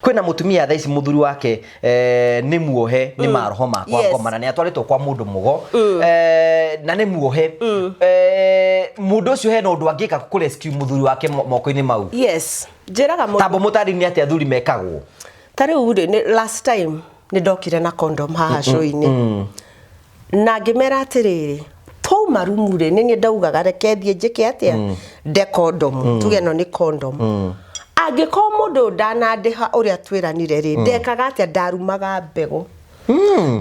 kwina mutumia tha ici muthuri wake ni muohe ni maroho makwa ngomana ni atwaritwo kwa mundu mugo na ni muohe mundu ucio he no ndu angika ku rescue muthuri wake moko-ini mau. Yes, njiraga mundu tambo mutari ni ati athuri mekagwo tariu last time ni ndokire na condom haha show-ini na ngimera atiriri twauma rumure ni ndaugaga reke thie njike atia de condom tuge no ni condom angiko mundu ndanandiha uria twiranire ri ndekaga atia ndarumaga mbego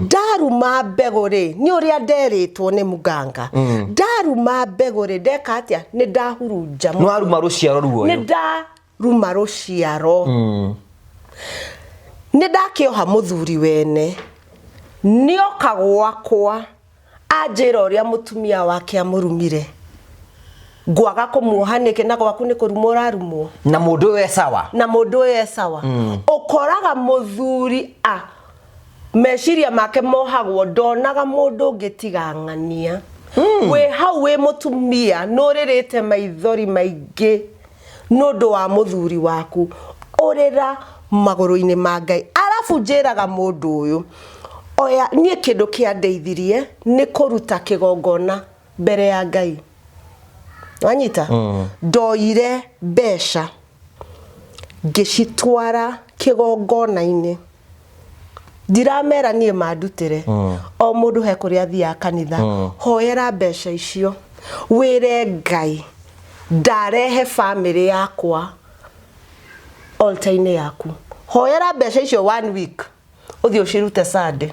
ndaruma mbego ri ni uria nderitwo ni muganga ndaruma mbego ri ndeka atia ni ndahurunja no aruma ruciaro ruoyo ni ndaruma ruciaro ni ndakioha muthuri wene nioka gwakwa ajira uria mutumia wake amurumire ngwaga kumuoha nike na gwaku ni kurumura rumo na mundu we sawa ukoraga muthuri meshiria make mohagwo donaga mundu ngitigangania we hau we mutumia nuririte maithori maingi nundu wa muthuri waku urira maguru-ini ma Ngai arafu njiraga mundu uyu oya nie kindu kia ndeithirie ni kuruta kigongona mbere ya Ngai wanyita ndoire besha ngicitwara kigongona-ini ndiramera nie mandutire o mundu he kuria thia kanitha hoera besha icio wire Ngai ndarehe family yakwa altar-ini yaku hoera besha icio 1 week uthio cirute Sunday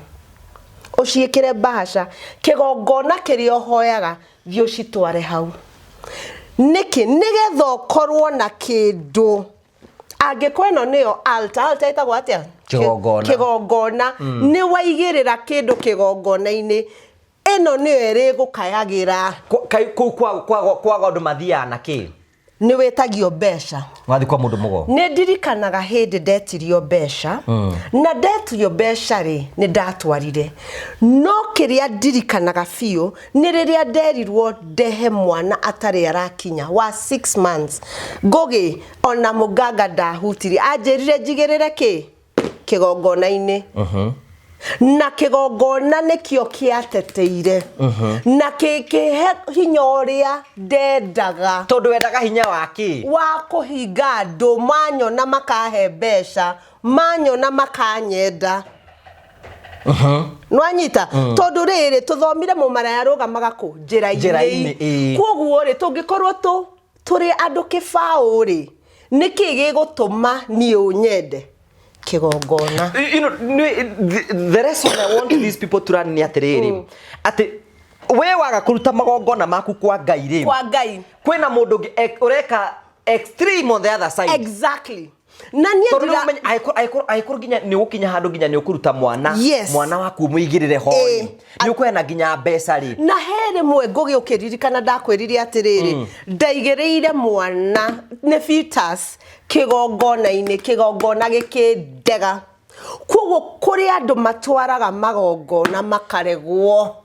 uciikire bahasha kigongona kirio hoyaga thio citware hau niki nigetha ukorwo na kindu angikweno niyo altar itagwo atia kigongona ni waigirira kindu kigongona-ini eno niyo iri gukayagira kwa gondo mathia na ki ni wetagio besha wathi kwa mundu mugo ni ndirikanaga hindi ndetirio besha na ndetirio besha ri ni ndatwarire no kiria ndirikanaga fio ni riria nderirwo ndehe mwana atari arakinya wa 6 months ngogi ona muganga ndahutiri anjirire njigirire ki kigongona-ini na kigongona nikio kiateteire na kikihe hinya uria ndendaga tondu wendaga hinya waki wa kuhinga andu manyona makahe besha manyona makanyenda nwanyita tondu riri tuthomire mumaraya rugamaga ku njira-ini kwoguo ri tungikorwo turi andu kibao ri niki gigutuma ni unyende kigongona. You know, the reason I want these people to run ni atiriri ati we waga kuruta magongona maku kwa Ngai ri kwina mundu ureka extreme on the other side. Exactly. Na nie ndira aikuru ginya ni ukinya handu ginya ni ukuruta mwana waku muigirire hoi ni ukwena ginya mbeca ri na here mwe ngogi ukiririkana ndakwirire atiriri ndaigiriire mwana ne fetus kigongona-ini kigongona gikindega kwoguo kuri andu matwaraga magongona makaregwo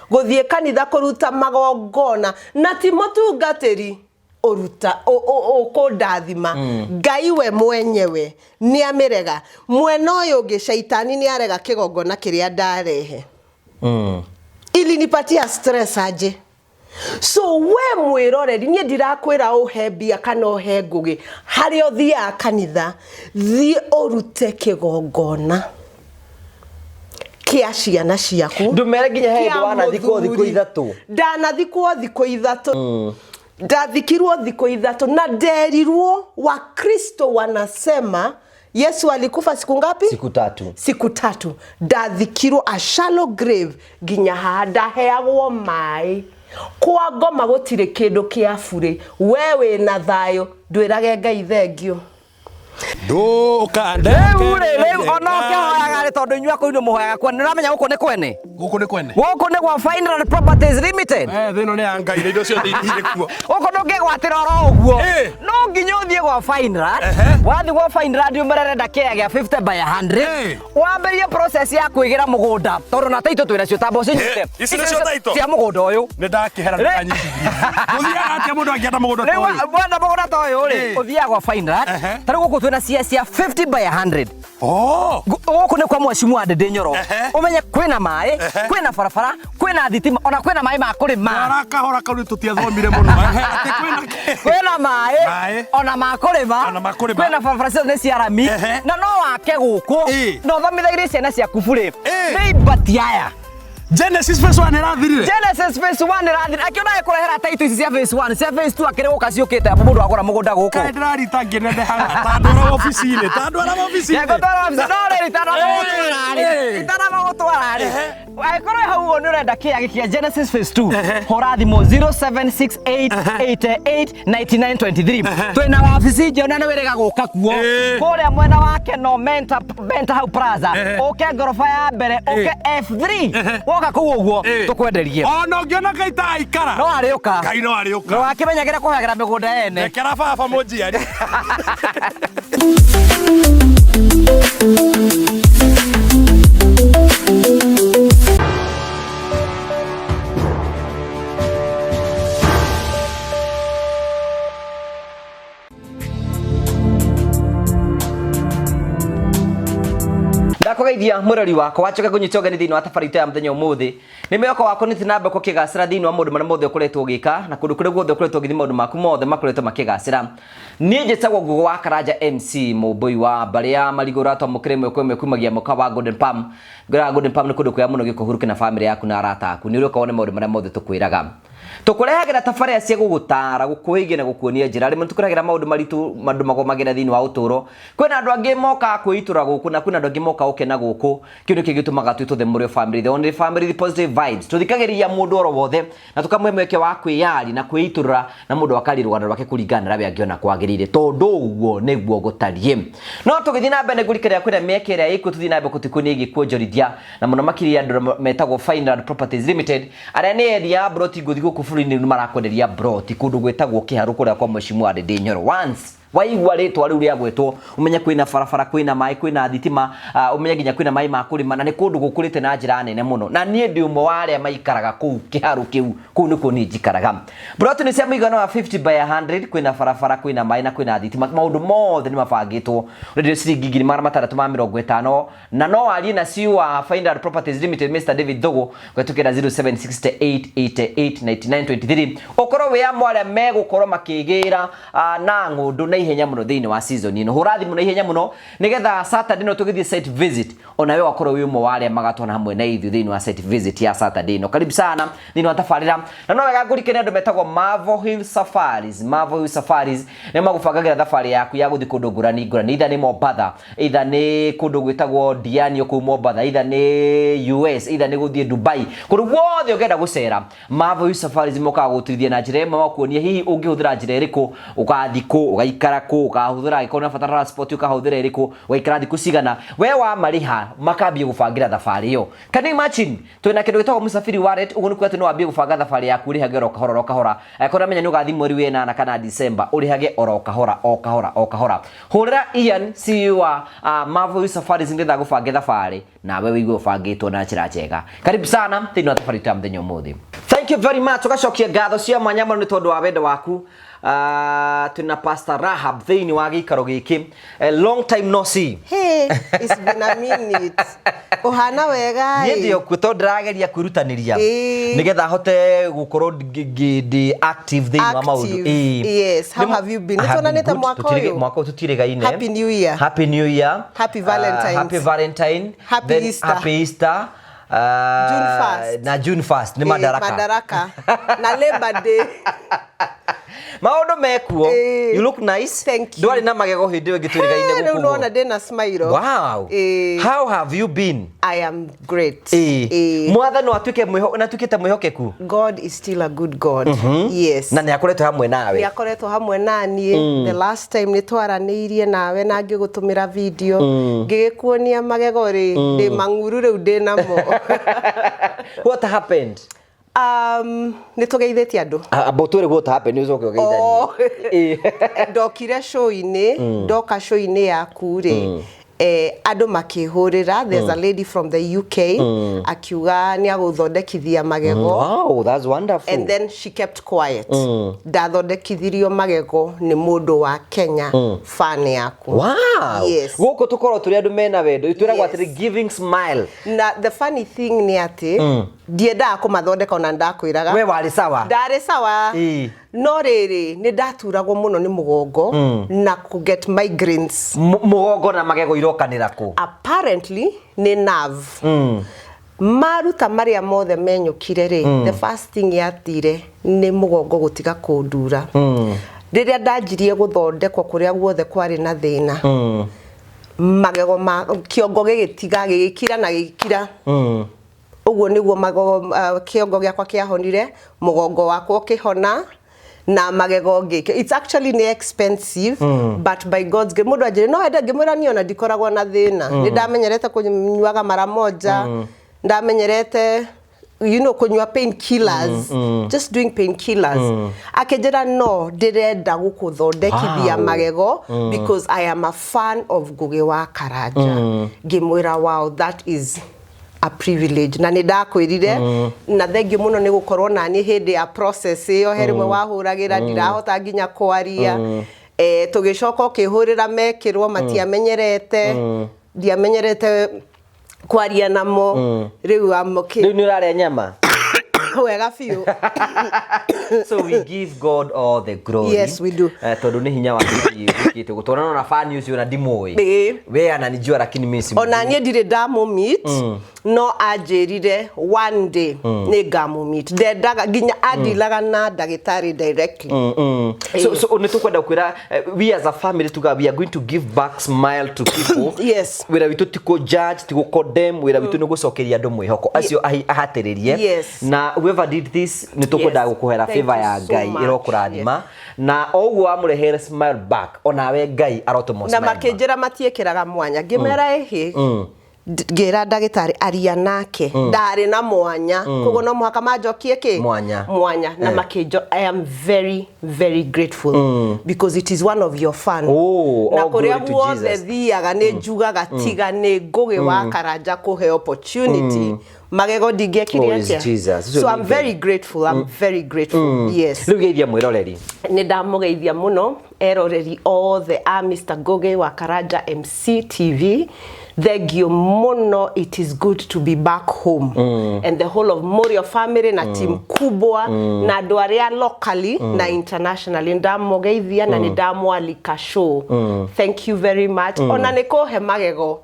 guthie kanitha kuruta magongona na ti mutungatiri uruta ukundathima Ngai we mwenyewe ni amirega mwena uyu ungi shaitani ni arega kigongona kiria ndarehe ilinipatia stress aje. So we mwiroreri nie ndirakwira uhebia kana uhe ngugi hari othia kanitha thi urute kigongona kia ciana ciaku ndumere ginya he wana thiko ithatu ndanathikwo thiko ithatu ndathikirwo thiko ithatu na nderirwo wa Kristo wanasema Yesu alikufa siku ngapi? Siku tatu. Ndathikirwo a shallow grave ginya hada heagwo mai kwa ngoma gutire kindu kia bure wewe na thayo ndwirage Ngai thengio ndukandeke Onoke hoyaga ri tondu inyua kuino muhoyaga kwene ramenya guku ni kwene. Guku ni kwene. Guku ni gwa Final Properties Limited. Thino ni anga ire indo cio thiri kuo. Guku ndungigwatira oro uguo. No nginya uthie gwa Final. Wathi gwa Final ndio merenda kea 50 by 100. Wamberie process ya kwigira mugunda tondu na taito twina cio tambo cinyite. Ici nicio taito. Cia mugunda uyu. Ni ndakihera ndanyitithia. Muthiaga atia mundu angienda mugunda to uyu. Bwana mugunda to uyu ri. Uthiaga gwa Final. Tari guku twina cia 50 by 100. Guku ni kwa mwecimu ande Nyoro. Umenye kwina mai, kwina barabara, kwina thitima, ona kwina mai ma kurima. Arakahora kau tutiathomire muno. Ati kwina mai, ona ma kurima. Kwina barabara cia cia rami. Na no wake guku. No thomithairie ciana cia kuburi. Ni batiaya. Genesis phase 1 irathirire. Genesis phase 1 irathirire. Akiona kurehera taito ici cia phase 1, cia phase 2 akire guka ciukite mundu agura mugunda guku. Kai ndirarita nginende haga tandora office-ini, tandora office-ini. Yego tandora office no ri tandora. Itana magutwara ri. Aikoro hau ni urenda kia gikia Genesis phase 2. Hora thimo 0768889923. Twina wabici jona ni wirega guka kuo. Kuria mwena wake no Menta Hau Plaza. Oke gorofa ya mbere, oke F3. Woka kuu uguo tukwenderie. Ona ngiona kaita aikara. No ariuka. Kai no ariuka. No akimenyagira kuhagira migunda ene. Ekera baba munjiari. Ndakugeithia murori wako wachoka kunyita ugeni thini wa tabarite ya muthenya umuthi ni meyoko wako ni tinamba ko kigacira thini wa mundu mara mothe ukuretwo gika na kundu kure guothe ukuretwo githi maundu maku mothe makuretwo makigacira ni njitagwo Ngugi wa Karanja MC Mumbui wa Baria Marigura to mukire mwe kwemwe kumagia muka wa Golden Palm Golden Palm ni kundu kuya muno gikuhuruke na family yaku na arata aku ni uruka wone maundu mara mothe tukwiraga tukurehagira tafaria cia gugutara gukuhigia na gukuonia njira rimwe tukurehagira maundu maritu mandu magomagira thini wa uturo kwina andu angi moka kuitura guku na kwina andu angi moka ukena guku kindu kigitumaga twituthe muri family the only family the positive vibes tuthikagiria mundu oro wothe na tukamwe mweke wa kwiyari na kwiitura na mundu akari rwanda rwake kuringana rabe angiona kwagirire tondu uguo niguo gutarie no tugithi na mbere gurikira kwina mieke ria iku tuthi na mbere kutikuni gikuonjorithia na muno makiri andu metagwo Final Properties Limited aria ni area broti guthi guku ni marakwenderia broti kundu gwetagwo kiharu kuria kwa mwecimu ande Nyoro once waigwa ritwa riu ria gwetwo umenya kwina barabara kwina mai kwina thitima umenya ginya kwina mai ma kurima na ni kundu gukurite na njira nene muno na nie ndi umwe wa aria maikaraga kuu kiharu kiu kuu niko ni njikaraga broti ni cia muigana wa 50 by 100 kwina barabara kwina mai na kwina thitima maundu mothe ni mabangitwo radio ciringi ngiri mara mataratu ma 50 na no arie na ciwa Final Properties Limited Mr David Dogo gwetukira 0768889923 okoro we amware megukorwo makigira na ngundu na ihenya muno thini wa season ino hurathi muno ihenya muno nigetha Saturday no tugithie site visit ona we wakorwo wi umwe wale magatona hamwe na ithu thini wa site visit ya Saturday no karibu sana thini wa tafarira na no wega ngurikene andu metagwo Marvel Hill Safaris ne magubangagira thafari yaku ya guthi kundu ngurani itha ni Mombasa itha ni kundu gwitagwo Diani ku Mombasa itha ni US itha ni guthie Dubai kundu guothe ugenda gucera Marvel Hill Safaris moka gutithia na njira imwe wakuonia hihi ungihuthira njira iriku ugathiko ugaikara ku ukahuthira ikona fatara transport ukahuthira iriku ugaikara thiku cigana we wa mariha makambie gubangira thafari yo can you imagine twina kindu gitagwo Musafiri Wallet ugu niku ati no ambie gubanga thafari yaku urihage oro kahora akora menya ni ugathi mweri wena kana December urihage oro kahora hurira Ian CEO wa Marvel Safaris ndetha gubange thafari na we wigue ubangitwo na njira njega karibu sana thini wa tafari ta mthenya umuthi thank you very much ugacokia ngatho cia mwanya muno ni tondu wa wendo waku tuna Pastor Rahab thini wa gikaro giki long time no see hey it's been a minute ohana wega ndio kuto ndirageria kwirutaniria nigetha hote gukorwo ndi active thini wa maundu yes how have you been nitonanete mwaka tutirigaine happy new year happy valentine happy Easter na June 1st ni madaraka na Labor Day Maondo mekuo. You look nice. Thank you. Ndwari na magego hindi we gitwirigaine gukuo. Rĩu nona ndĩna smile. Wow. How have you been? I am great. Mwatha no atuike natukite mwihokeku. God is still a good God. Yes. Na nĩakoretwo hamwe nawe. Nĩakoretwo hamwe naniĩ. The last time nĩtwaranĩirie nawe na ngĩgũtũmĩra video. Ngĩkuonia magego ri ndĩ mang'uru rĩu ndĩ namo. What happened? Nĩtũgeithĩtie andũ. About what happened nĩucoke ũgeithanie. Ndokire show-inĩ, ndoka show-inĩ yaku rĩ. Andũ makĩhũrĩra. There's a lady from the UK akiuga nĩagũthondekithia magego. Wow, that's wonderful. And then she kept quiet. Ndathondekithirio magego nĩ mũndũ wa Kenya, fan yaku. Wow. Yes. Gũkũ tukorwo tũrĩ andũ mena wendo. Twĩragwo atĩrĩ giving smile. Na the funny thing nĩ atĩ ndiendaga kũmathondeka ona ndakwĩraga. We warĩ sawa. Ndarĩ sawa. No rĩrĩ nĩ ndaturagwo mũno nĩ mũgongo na ku get migraines. Mũgongo na magego irokanĩra kũ? Apparently nĩ nerve. Maruta maria mothe menyũkire rĩ, the first thing yatire nĩ mũgongo gũtiga kũndura. Rĩrĩa ndanjirie gũthondekwo kũrĩa guothe kwarĩ na thĩna. Magego ma kĩongo gĩgĩtiga gĩgĩkira na gĩkira. Ũguo nĩguo magego kĩongo gĩakwa kĩahonire, mũgongo wakwa ũkĩhona. Na magego ngĩke. It's actually expensive, but by God's grace mũndũ anjĩrĩ no ende ngĩmwĩra niĩ ona ndikoragwo na thĩna. Nĩ ndamenyerete kũnyuaga mara moja, ndamenyerete kunyua painkillers, just doing painkillers. Akĩnjĩra no ndĩrenda gũkũthondekithia magego because I am a fan of Ngugi wa Karanja. Ngĩmwĩra wow, that is a privilege. Na nĩ ndakwĩrire na thengiũ mũno nĩ gũkorwo na niĩ hĩndĩ ya process ĩyo herimwe wahũragĩra ndirahota nginya kwaria. Tũgĩcoka ũkĩhũrĩra mekĩrwo matiamenyerete. Ndiamenyerete kwaria namo. Rĩu amũkĩ. Rĩu nĩ ũrarĩa nyama? Wega biũ. So we give God all the glory. Yes, we do. Tondũ nĩ hinya wa gĩkĩte gũtwarana na fan ũcio na ndimũĩ. We ananijua lakini mimi si. Ona niĩ ndirĩ ndamũmeet no anjĩrire one day nĩ ngamũmeet. Ndendaga nginya andilaga na ndagĩtarĩ directly. So nĩ tũkwenda kwĩra we as a family we are going to give back smile to people. Yes. Wĩra witũ ti kũ judge, ti gũ condemn, wĩra witũ nĩ gũcokeria andũ mwĩhoko. Acio ahatĩrĩrie. Yes. Na whoever did this nĩ tũkwenda gũkũhera favor ya Ngai ĩrokũrathima. Na oguo amũrehere smile back. Onawe Ngai arotũmwo smile. Na makĩnjĩra matiĩkĩraga mwanya. Ngĩmera ĩhĩ ngĩra ndagĩtarĩ aria nake ndarĩ na mwanya koguo no mũhaka manjokie kĩ mwanya na makĩnjo. I am very very grateful because it is one of your fan. Na kũrĩa guothe thiaga nĩ njugaga tiga nĩ Ngugi wa Karanja kũhe opportunity magego ndingĩekire atĩa. So I'm very grateful. I'm very grateful. Yes. Rĩu geithia mwĩroreri. Nĩ ndamũgeithia mũno eroreri othe a Mr. Ngugi wa Karanja MC TV. Thank you mono. It is good to be back home. And the whole of Morio family na team kubwa na andũ arĩa locally na internationally ndamugeithia na nĩ ndamwalika show. Thank you very much. Ona nĩ kũhe magego.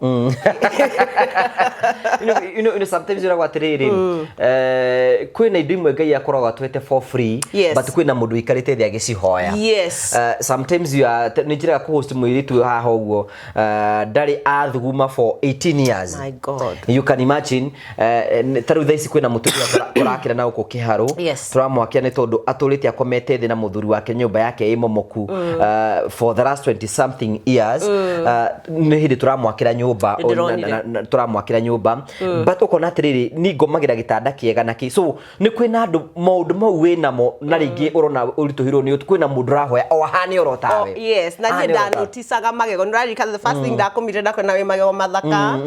You know sometimes you're atĩrĩrĩ kwĩna indo imwe Ngai akoragwo atwete for free, but kwĩna mũndũ ikarĩte thĩ agĩcihoya. Yes. Sometimes you are nĩ njĩra kũ-host mũirĩtu haha ũguo ndarĩ athuguma for 18 years. My God. You can imagine taru thaisi kwĩna mũtumia ũrakĩra na gũkũ kĩharo turamwakia nĩ tondũ atũrĩte akomete thĩ na mũthuri wake nyũmba yake ĩmomoku for the last 20 something years. Nĩ hĩndĩ turamwakĩra nyũmba turamwakĩra nyũmba but ũkona atĩrĩrĩ nĩ ngomagĩra gĩtanda kĩega na kĩ. So nĩ kwĩna andũ maũndũ mau wĩnamo na rĩngĩ ũrona ũritũhirwo nĩ kwĩna mũndũ rahoya o hane orotawe. Yes, na niĩ ndanoticaga magego nĩrarika the first thing ndakomire ndakwena wĩ magego mathaka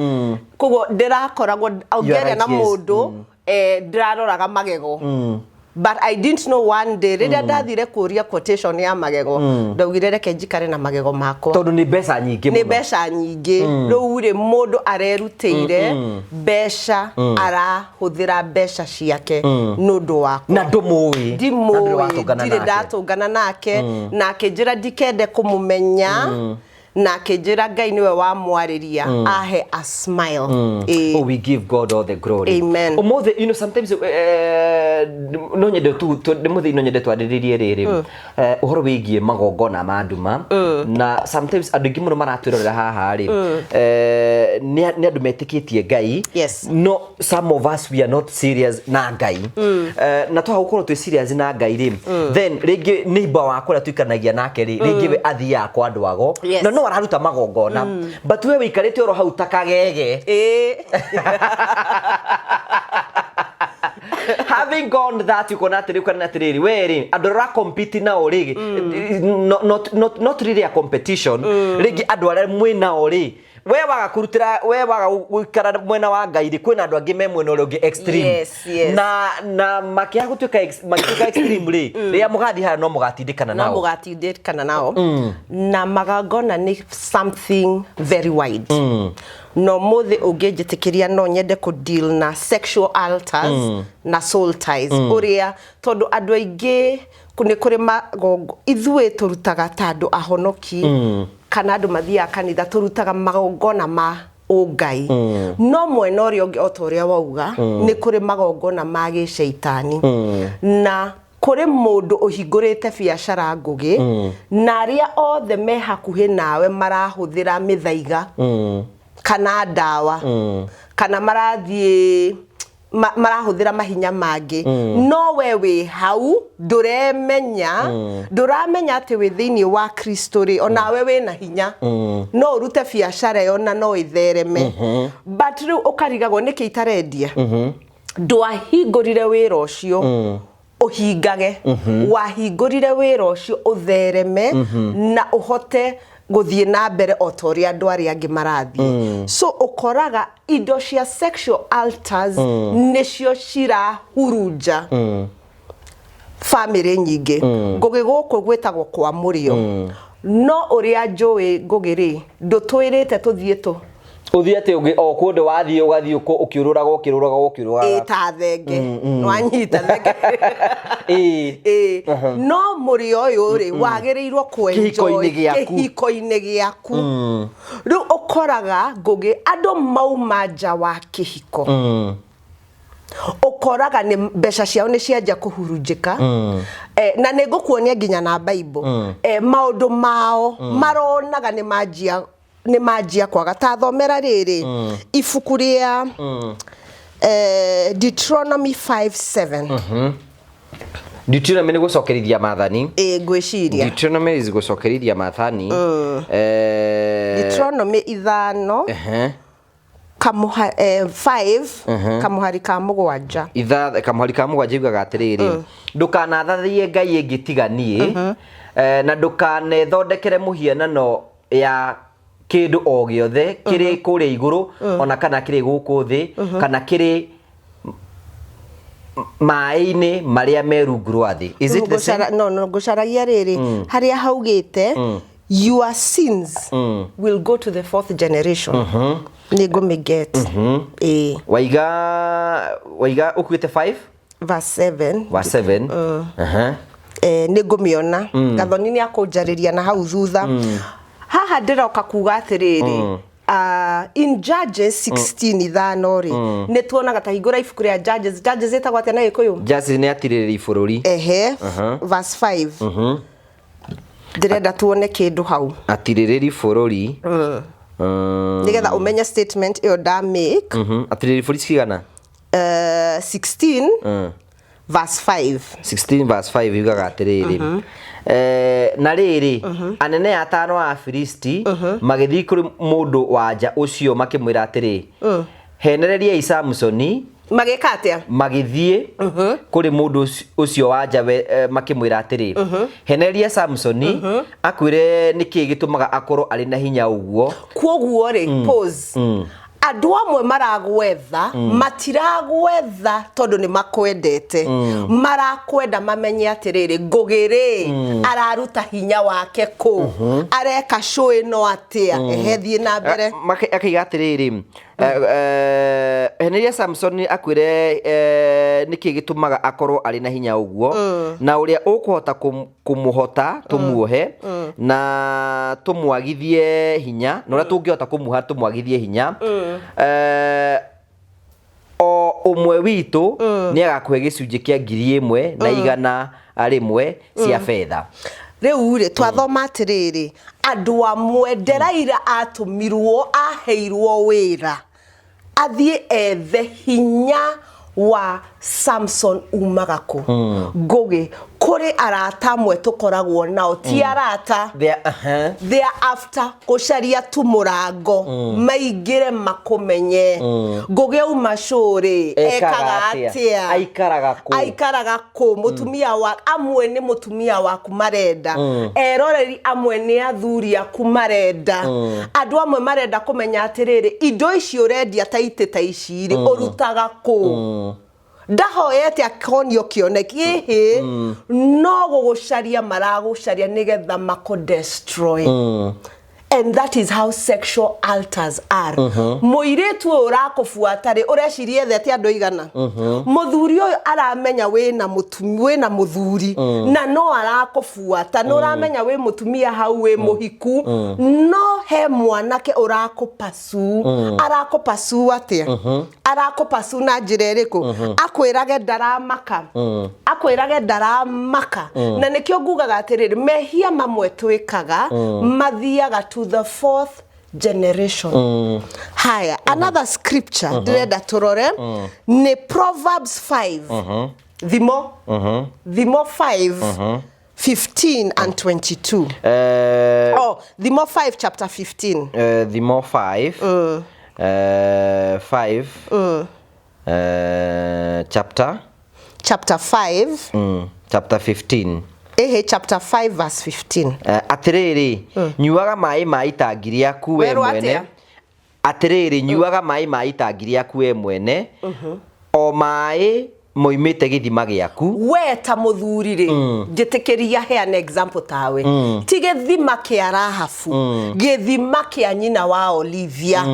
koguo ndĩrakoragwo ongeria na mũndũ ndĩraroraga magego. But I didn't know one day rĩrĩa ndathire kũria quotation ya magego ndaugire reke njikare na magego makwa tondũ nĩ mbeca nyingĩ mũno. Nĩ mbeca nyingĩ rĩu rĩ mũndũ arerutĩire mbeca arahũthĩra mbeca ciake nũndũ wakwa na ndũmũĩ ndimũĩ ndirĩ ndatũngana nake na akĩnjĩra ndikende kũmũmenya na kejira Ngai niwe wa mwariria ahe a smile. Oh, we give God all the glory. Amen. Omothe, you know, sometimes no nyende tu demothi no nyende twariririe riri uhoro wigie magongona ma nduma na sometimes andu ingi muno maratwirorera haha ri ni andu metikitie Ngai. Yes. No, some of us we are not serious na Ngai. Na twa gukorwo twi serious na Ngai ri then ringi neighbor wakwa ra tuikanagia nake ri ringi we athia kwa andu ago na no araruta magongona but we wikarite oro hau takagege. Having gone that you cannot really where adora compete na origi not really a competition rigi adora mwina ori we waga kurutira we waga gwikara mwena wa Ngai ri kwina andu angi me mwena uri extreme. Yes. na makia gutuika extreme ri ria mugathi hara no mugatindikana nao na magongona ni something very wide. No mothe ungejitikiria no nyende ku deal na sexual altars na soul ties uria tondu andu aingi kuri magongo ithue turutaga tandu ahonoki kana andu mathia kanitha turutaga magongona ma Ngai no mwena uria ungi otoria wauga ni kuri magongona ma giceitani na kuri mundu uhingurite biacara ngugi na aria othe me hakuhi nawe marahuthira mithaiga kana ndawa kana marathie marahuthira mahinya mangi no we hau nduramenya ati we thiini wa Kristo ri ona we wina hinya no urute biacara yo na no ithereme but riu ukarigagwo niki itarendia ndwahingurire wira ucio uhingage wahingurire wira ucio uthereme na uhote guthie na mbere otoria andu aria angi marathi so ukoraga indo cia sexual altars nicio cirahurunja family nyingi ngugi guku gwetagwo kwa murio no uria njui ngugiri ndutwirite tuthie tu uthiate ungi o kunde wathie ugathie ukiururaga ta thenge nwanyita thenge no murio uyu ri wagirirwo kwenjoy kihiko-ini giaku riu ukoraga ngugi andu mauma nja wa kihiko ukoraga ni mbeca ciao ni cianja kuhurunjika na nigukuonia nginya na Bible maundu mao maronaga ni majia kwaga ta thomera riri ibuku ria Deuteronomy 5:7 Deuteronomy ni gucokerithia mathani ngwiciria Deuteronomy is gucokerithia mathani Deuteronomy 5 kamuhari ka mugwanja kamuhari ka mugwanja iugaga atiriri ndukanathathie Ngai ingitiganie na ndukanethondekere muhianano ya kindu o giothe kiri kuria iguru ona kana kiri guku thi kana kiri mai-ini maria merungu rwa thi. Is it the same? No gucaragia riri haria haugite your sins will go to the 4th generation. Nigo me get waiga ukuite 5 verse 7 nigo miona gathoni ni akunjariria na hau thutha haha ndiroka kuga atiriri in Judges 16:5 ri ni tuonaga ta hingura ibuku ria Judges etagwo atia na Gikuyu Judges ni atiriri bururi verse 5 ndirenda tuone kindu hau atiriri bururi nigetha umenya statement iyo da make atiriri bururi cigana 16 verse 5 16 verse 5 yugaga atiriri na riri anene atano a Filisti magithii kuri mundu wanja ucio makimwira atiri henereria Samsoni mageka atia magithii kuri mundu ucio wanja makimwira atiri henereria Samsoni akwire niki gitumaga akoro ari na hinya uguo kwoguo ri pause Andu amwe maragwetha matiragwetha tondu ni makwendete marakwenda mamenye atiriri ngugiri araruta hinya wake ku areka show ino atia ehethie na mbere akiga atiriri Heneria Samson akwire niki gitumaga akorwo ari na hinya uguo na uria ukuhota kumuhota tumuohe na tumwagithie hinya na uria tungihota kumuha tumwagithie hinya o umwe witu ni agakwe gicunje kia 1,100 rimwe cia fedha riu ri twathoma atiriri andu amwe Nderaira atumirwo aheirwo wira athie ethe hinya wa Samson umagaku Ngugi kuri arata mwe tukoragwo nao ti arata they are after kusharia tumurango maigire makumenye Ngugi umashuri ekaga atia aikaraga ku mutumia wa amwe ni mutumia waku marenda eroreri amwe ni athuri aku marenda andu amwe marenda kumenya atiriri indo ici urendia taite ta iciri urutaga ku ndahoyete akonio kioneki no gugucaria maragucaria nigetha mako destroy and that is how sexual altars are muiretu urakufuata ri urecirie theti andu igana muthuri uyu aramenya wina muthuri na no arakufuata no uramenya wi mutumia hau wi muhiku no he mwanake urakupasu arakupasu atia arakupasu na njireriku akwirage ndaramaka na nikyo ngugaga atiriri mehia mamwe twikaga mathiaga to the 4th generation. Haya, another scripture direda turore ni Proverbs 5 Thimo 5 15 and 22 Thimo 5 chapter 15 Thimo 5 chapter 5 chapter 15 chapter 5 verse 15 atiriri nyuaga mai maitangi yaku we mwene atiriri nyuaga mai maitangi yaku we mwene o mai moimite githima giaku we ta muthuri ri ngitikiria he an example tawe ti githima kia Rahafu githima kia nyina wa Olivia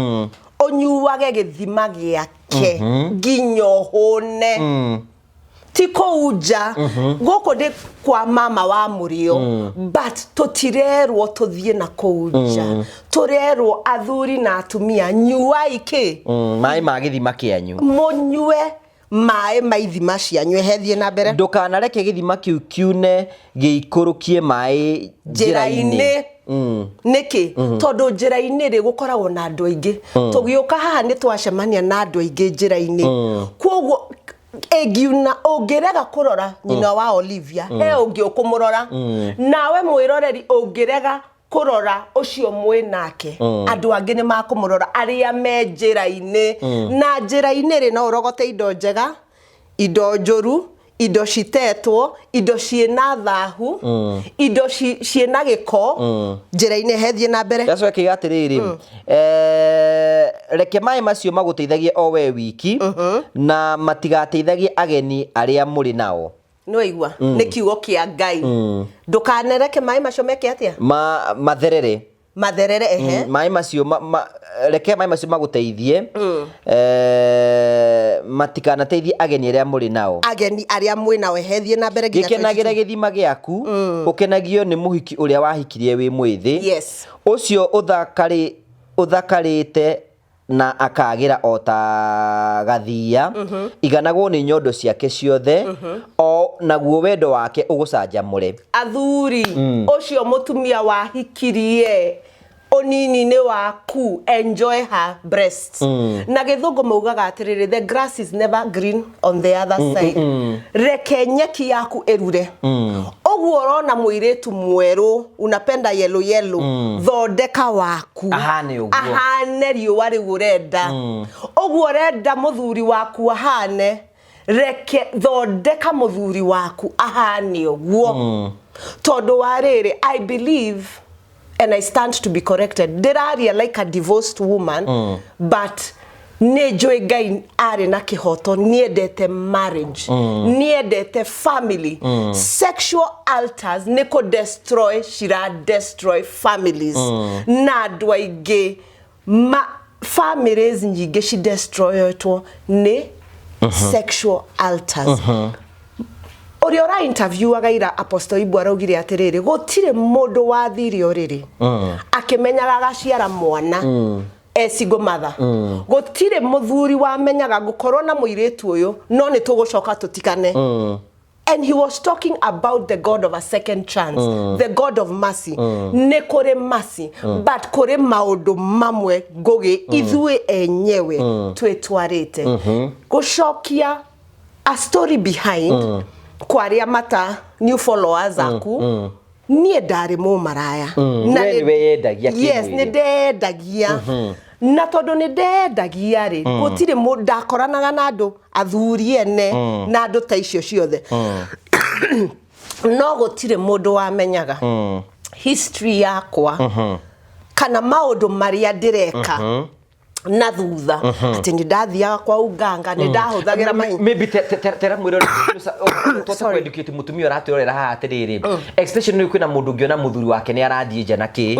onyuage githima giake ginyo hone tiko uja goko de kwa mama wa murio but totirerwo tuthie na kuja turerwo athuri na atumia nyua iki mai magithima kianyu munyue mai maithima cianyu hethie na mbere ndukanareke githima kiu kiune giikurukie mai njira-ini niki tondu njira-ini ri gukoragwo na andu aingi tugiuka haha ni twacemania na andu aingi njira-ini kwoguo egiuna ongerega kurora nyina wa Olivia he ungi ukumurora nawe mwiroreri ongerega kurora ucio mwinake andu angi ni makumurora aria me njira-ini na njira-ini ri no urogote indo njega indo njuru indo citetwo indo ciena thahu indo ciena giko njira-ini hethie na mbere gaco kigatiriri reke mai macio maguteithagie o we wiki na matigateithagie ageni aria muri nao no igwa ni kiugo kia Ngai ndukanereke mai macio meke atia matherere mai macio reke mai macio maguteithie matikanateithie ageni aria muri nao ageni aria mwina wehethie na mbere gikenagira githima giaku ukenagio ni muhiki uria wahikirie wi mwithi ucio uthakarite na akagira ota gathia iganagwo ni nyondo ciake ciothe o naguo wendo wake ugucanjamure athuri ucio mutumia wahikirie onini ni waku enjoy her breasts na githungu maugaga atiriri the grass is never green on the other side reke nyeki yaku erure oguo rona muiretu mweru unapenda yellow thondeka waku ahane riua riu urenda oguo renda muthuri waku ahane reke thondeka muthuri waku ahane oguo tondu wariri I believe and I stand to be corrected. Deraria like a divorced woman, but Nejwe Ngai are na kihoto, niendete marriage, niendete family. Sexual altars niko destroy, shira destroy families. Na dwaige families nyige shi destroy to ne sexual altars. Ori ora interview agaira Apostle Ibu araugire atiriri gutire mundu wathire oriri akimenyaga gaciara mwana esigo mother gutire muthuri wamenyaga gukorwo na muiretu uyu no ni tugucoka tutikane. And he was talking about the God of a second chance, the God of mercy. Ne kore mercy, but kore maundu mamwe goge ithuĩ enyewe twetwarite. Gucokia a story behind kwaria mata new followers aku nie ndari mu maraya na niwendagia yes ni ndendagia na tondu ni ndendagia ri gutire mu ndakoranaga na andu athuri ene na andu ta icio ciothe no gutire mundu wamenyaga history yakwa kana maundu maria ndireka na thutha ati ni ndathiaga kwa uganga ni ndahuthagira maybe tera mwiro tota kwa educate mutumia aratorera ha atiriri especially kwina mundu ngiona muthuri wake ni arathie jana ki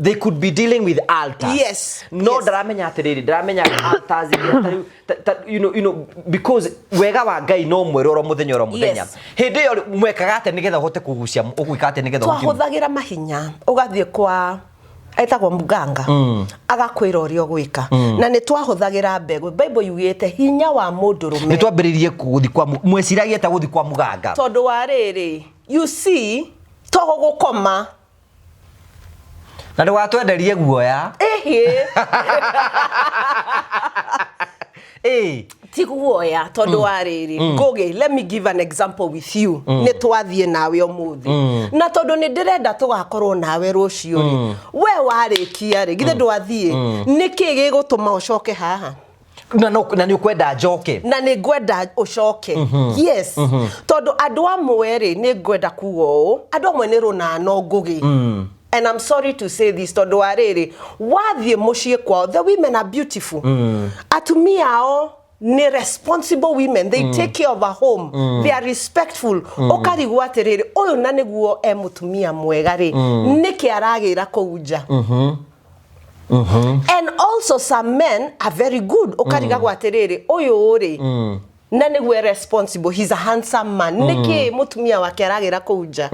they could be dealing with altars. Yes, no ndaramenya atiriri ndaramenya altars you know because wega wa Ngai no mwero muthenya hindi yo mwekaga ate nigetha hote kugucia ugwika ate nigetha twahuthagira mahinya ugathie kwa etagwo muganga agakwira urio gwika na ni twahuthagira mbegu Bible yugite hinya wa mundurume ni twambiririe guthi kwa mweciragia ta guthi kwa muganga tondu wa riri you see toho gukoma na ndi watwenderie guoya tiguoya tondu wa riri ngoge let me give an example with you ni twathie nawe omuthi na tondu ni ndirenda tugakorwo nawe rucio ri we warikia ri githe ndwathie niki gigutuma ucoke haha na ni ukwenda njoke na ni ngwenda ucoke yes tondu andu amwe ri ni ngwenda kugo andu amwe ni runano ngugi and I'm sorry to say this tondu wa riri wathie mucie kwao the women are beautiful atumia ao ni responsible women they take care of a home they are respectful okarigwa atiriri uyu na niguo mutumia mwega ri niki aragira kuunja and also some men are very good okariga gwatiriri uyu ri na niguo responsible he's a handsome man niki mutumia wake aragira kuunja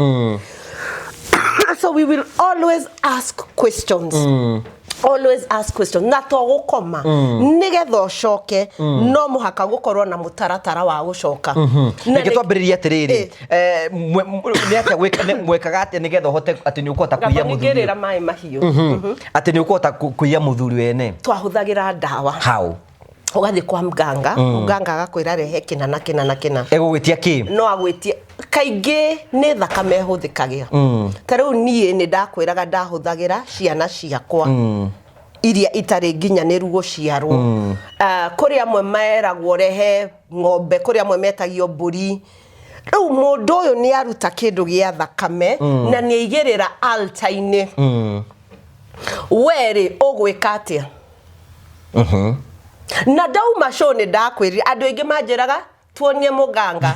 so we will always ask questions always ask questions na to gukoma nigetho coke no muhaka gukorwo na mutaratara wa gucoka nige twambiriria atiriri ni atia gwika mwekaga ati nigetho hote ati ni ukota kuiya muthuri ngirira mai mahiu ati ni ukota kuiya muthuri wene twahuthagira ndawa how ugathi kwa mganga mganga agakwira rehe kina na kina egugwitia ki no agwitie kaingi ni thakame huthikagia tariu nie ni ndakwiraga ndahuthagira ciana ciakwa iria itari nginyaniru guciarwo kuri amwe meragwo rehe ng'ombe kuri amwe metagio mburi riu mundu uyu ni aruta kindu gia thakame na ni igirira altar-ini weri ugwika atia na dauma shone ndakwirira andu ingi manjiraga tuonie muganga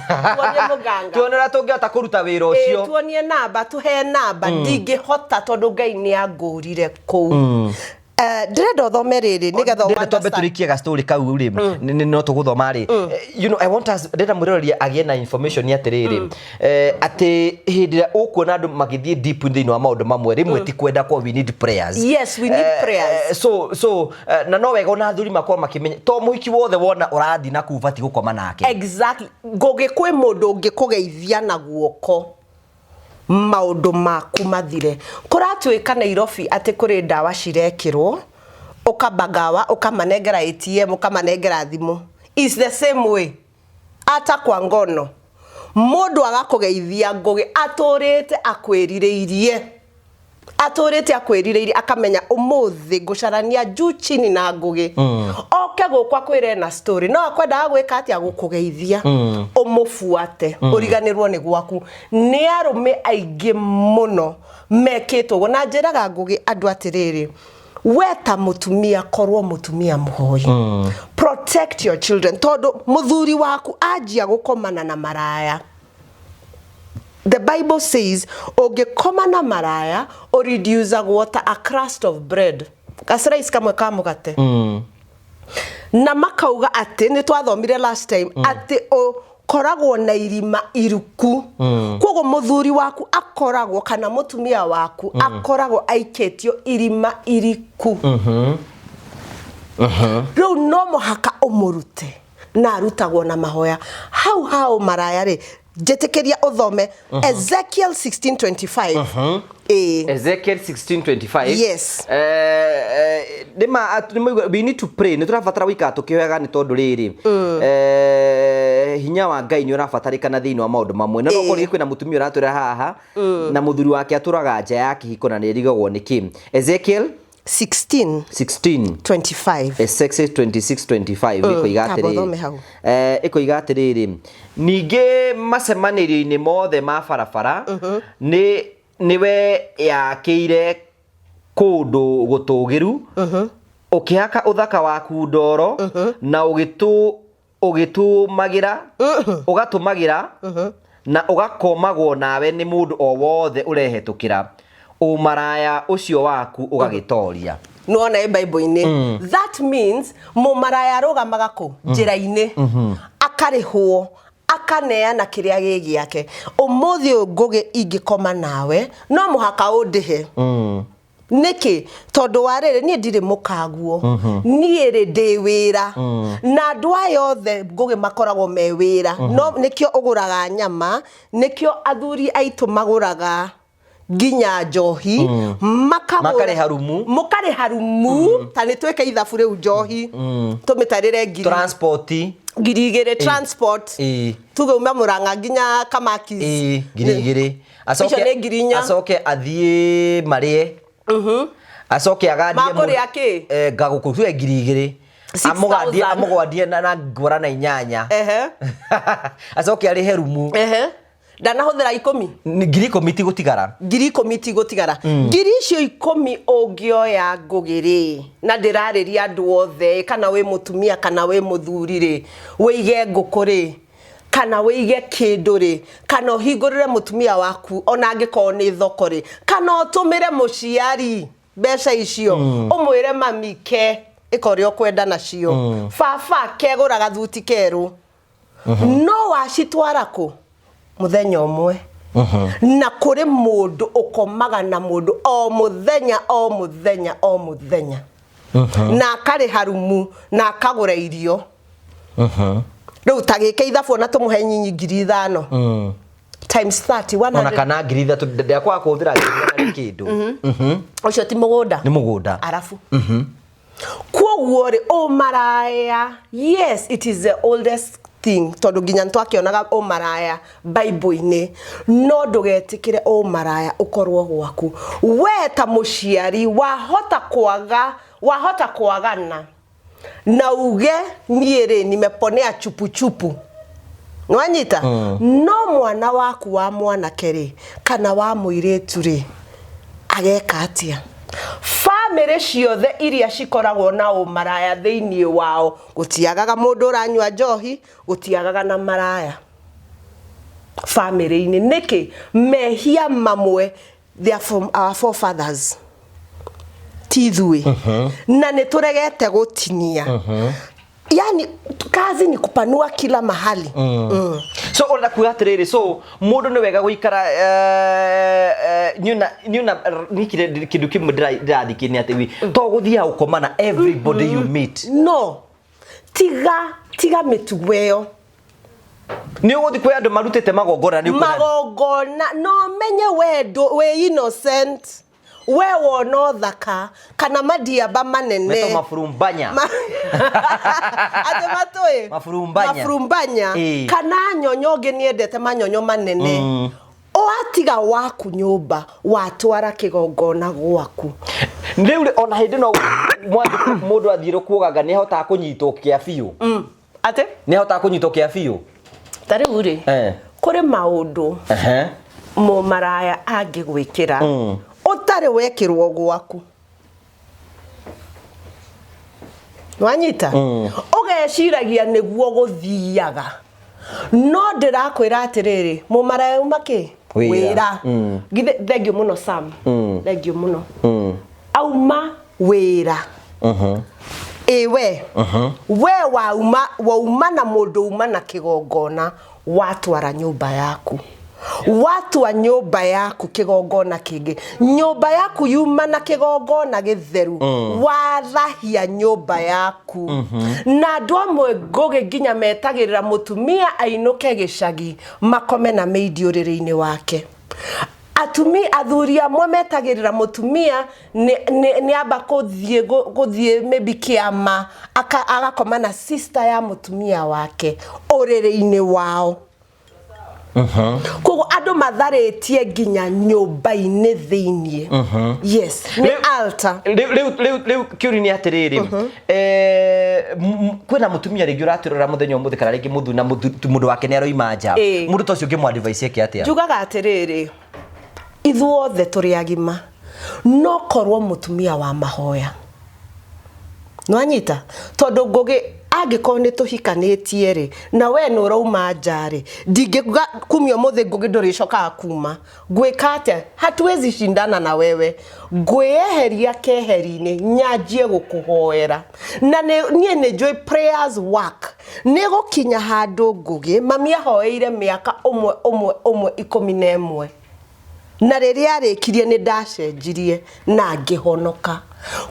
tuonera tungihota kuruta wira ucio tuonie namba tuhe namba ndingihota tondu Ngai ni angurire kuu Dredo thomerere nigetho wanda tobe turikie ga story kau ri no tuguthoma ri you know I want us ndenda muriroria again na information ya tiriri ati hindira ukuona andu magithie deep thini wa maundu mamwe rimwe ti kwenda kwa we need prayers yes we need prayers so na no wega ona thuri makwa makimenya to muhiki wothe wona urathi na kubati gukoma nake exactly goge kwe mundu ngikugeithia na guoko maundu maku mathire kuratwika Nairobi ati kuri ndawa cirekirwo ukabagawa ukamanengera ATM ukamanengera thimu is the same way ata kwa ngono mundu agakugeithia ngugi aturite akwirireirie akamenya umuthi gucarania juu chini na ngugi oke gukwa kwire na story no akwenda gwika ati agukugeithia umufuate uriganirwo ni gwaku ni arume aige muno mekitwo na njiraga ngugi andu atiriri weta mutumia korwo mutumia muhoi protect your children. Todo muthuri waku ajia gukomana na maraya. The Bible says, ugikoma na maraya, or reduce water a crust of bread. Kasira iskamwe kamugate. Na makauga ati, ni twathomire last time, ati koragwo na irima iruku. Kogo muthuri waku akoragwo kana mutumia waku akoragwo aiketio irima iriku. Riu no muhaka umurute na arutagwo na mahoya. Hau maraya ri jetekeria uthome Ezekiel 16:25. Ezekiel 16:25. Yes. We need to pray. Ni turabatara wika tukihoyaga ni tondu riri. Hinya wa Ngai ni urabatarikana thiini wa maundu mamwe. Na nokori kwina mutumia uratwira haha na muthuri wake aturaga nja ya kihiko na nirigagwo ni kim. Ezekiel 16:25. 26:25 iko igatiriri. Ninge masemanirio-ini mothe ma barabara niwe yakire kundu gutugiru ukihaka uthaka waku ndoro na ugitumagira ugatumagira na ugakomagwo nawe ni mundu o wothe urehetukira umaraya ucio waku ugagitoria. Nuona e Bible-ini. That means mumaraya arugamaga ku njira-ini akarihwo akaneana kiria gigiake. Umuthi ngugi ingikoma nawe no muhaka undihe. Niki tondu warire nie ndire mukaguo nie ri ndi wira na andu aya othe ngugi makoragwo me wira no nikio uguraga nyama nikio athuri aitu maguraga ginya njohi makare harumu tani tweke ithabu riu njohi tumitarire ngiri transport tuge uma muranga ginya kamaki ngiri asoke athie marie asoke agadie ngagukutwe ngiri amugwadie na ngora na inyanya asoke ari herumu dana hothera 10 ngiri komiti gutigara ngiri icio 10 ungioya ngugiri na ndirariria andu othe kana we mutumia kana we muthuri ri wige ngukuri kana wige kindu ri kana uhingurire mutumia waku ona angiko ni thoko ri kana utumire muciari mbeca icio umwire mamike ikorio kwenda nacio baba keguraga thuti keru no wacitwara ku muthenya umwe na kuri mundu ukomaga na mundu o muthenya na akari harumu na akagura irio riu tagike ithabu na tumuhe nyinyi 5,000 times 30 100 ona kana 3,000 ndakwa kuthira na kindu ucio ti mugunda ni mugunda arafu kwoguo ri umaraya yes it is the oldest thing tondu ginya ntwakionaga umaraya Bible-ini no ndugetikire umaraya ukorwo gwaku we ta muciari wahota kwagana na uge niere nimeponea chupu nwanyita no mwana waku wa mwana keri kana wa muiretu ri ageka atia family ciothe iria cikoragwo na umaraya thiini wao gutiagaga mundu uranywa njohi gutiagaga na maraya family-ini niki mehia mamwe they are from our forefathers tithui na nituregete gutinia yani kazi ni kupanua kila mahali so ona kuatiriri so mundu ni wega guikara nyuna nikire kindu kimwe ndirathikini ati wi to guthia ukomana everybody you meet no tiga mituweyo ni uguthi kwe andu marutite magongona ni magongona no menye we innocent we wono thaka kana madiaba manene meto mafurumbanya ate matoe mafurumbanya kana nyonyo ngeniendete manyonyo manene o atiga waku nyumba watwara kigongona gwaku ndiu ona hindi no mundu athiro kuogaga ni hota kunyitwo kia biu ate ni hota kunyitwo kia biu tari uri kuri maundu mo maraya angigwikira utare wekirwo gwaku wanyita ndeciragia niguo guthiaga no ndirakwira atiriri mumaraya umaki wira thank you muno Sam thank you muno auma wira ewe we wauma na mundu uma na kigongona watwara nyumba yaku watu wa nyumba yaku kigongona kingi nyumba yaku yuma na kigongona githeru warahia nyumba yaku na andu amwe ngoge nginya metagirira mutumia ainuke gicagi makome na meidiuriri-ini wake athuri amwe metagirira mutumia ni amba kuthie maybe kiama agakoma na sister ya mutumia wake uriri-ini wao kogo ado matharetie nginya nyumba-ini thiinie yes ni altar leu kiuri ni atiriri kwina mutumia ringi uratirora muthenya umuthi kana ringi muthu na mundu wake ni aroima nja mundu tocio ngi mwadvice yake atia njugaga atiriri ithuothe turi agima no korwo mutumia wa mahoya no anyita tondu ngugi angiko ni tuhikanitie ri na we no rauma njari ndingikuga kumio muthi ngugi nduricoka kuma gwikate hatuwezi shindana na wewe ngweheria keheri-ini nyanjie gukuhoera na nie ni joy prayers work ni gukinya handu ngugi mami ahoeire miaka umwe 11 na riria arikirie ni ndacenjirie na ngihonoka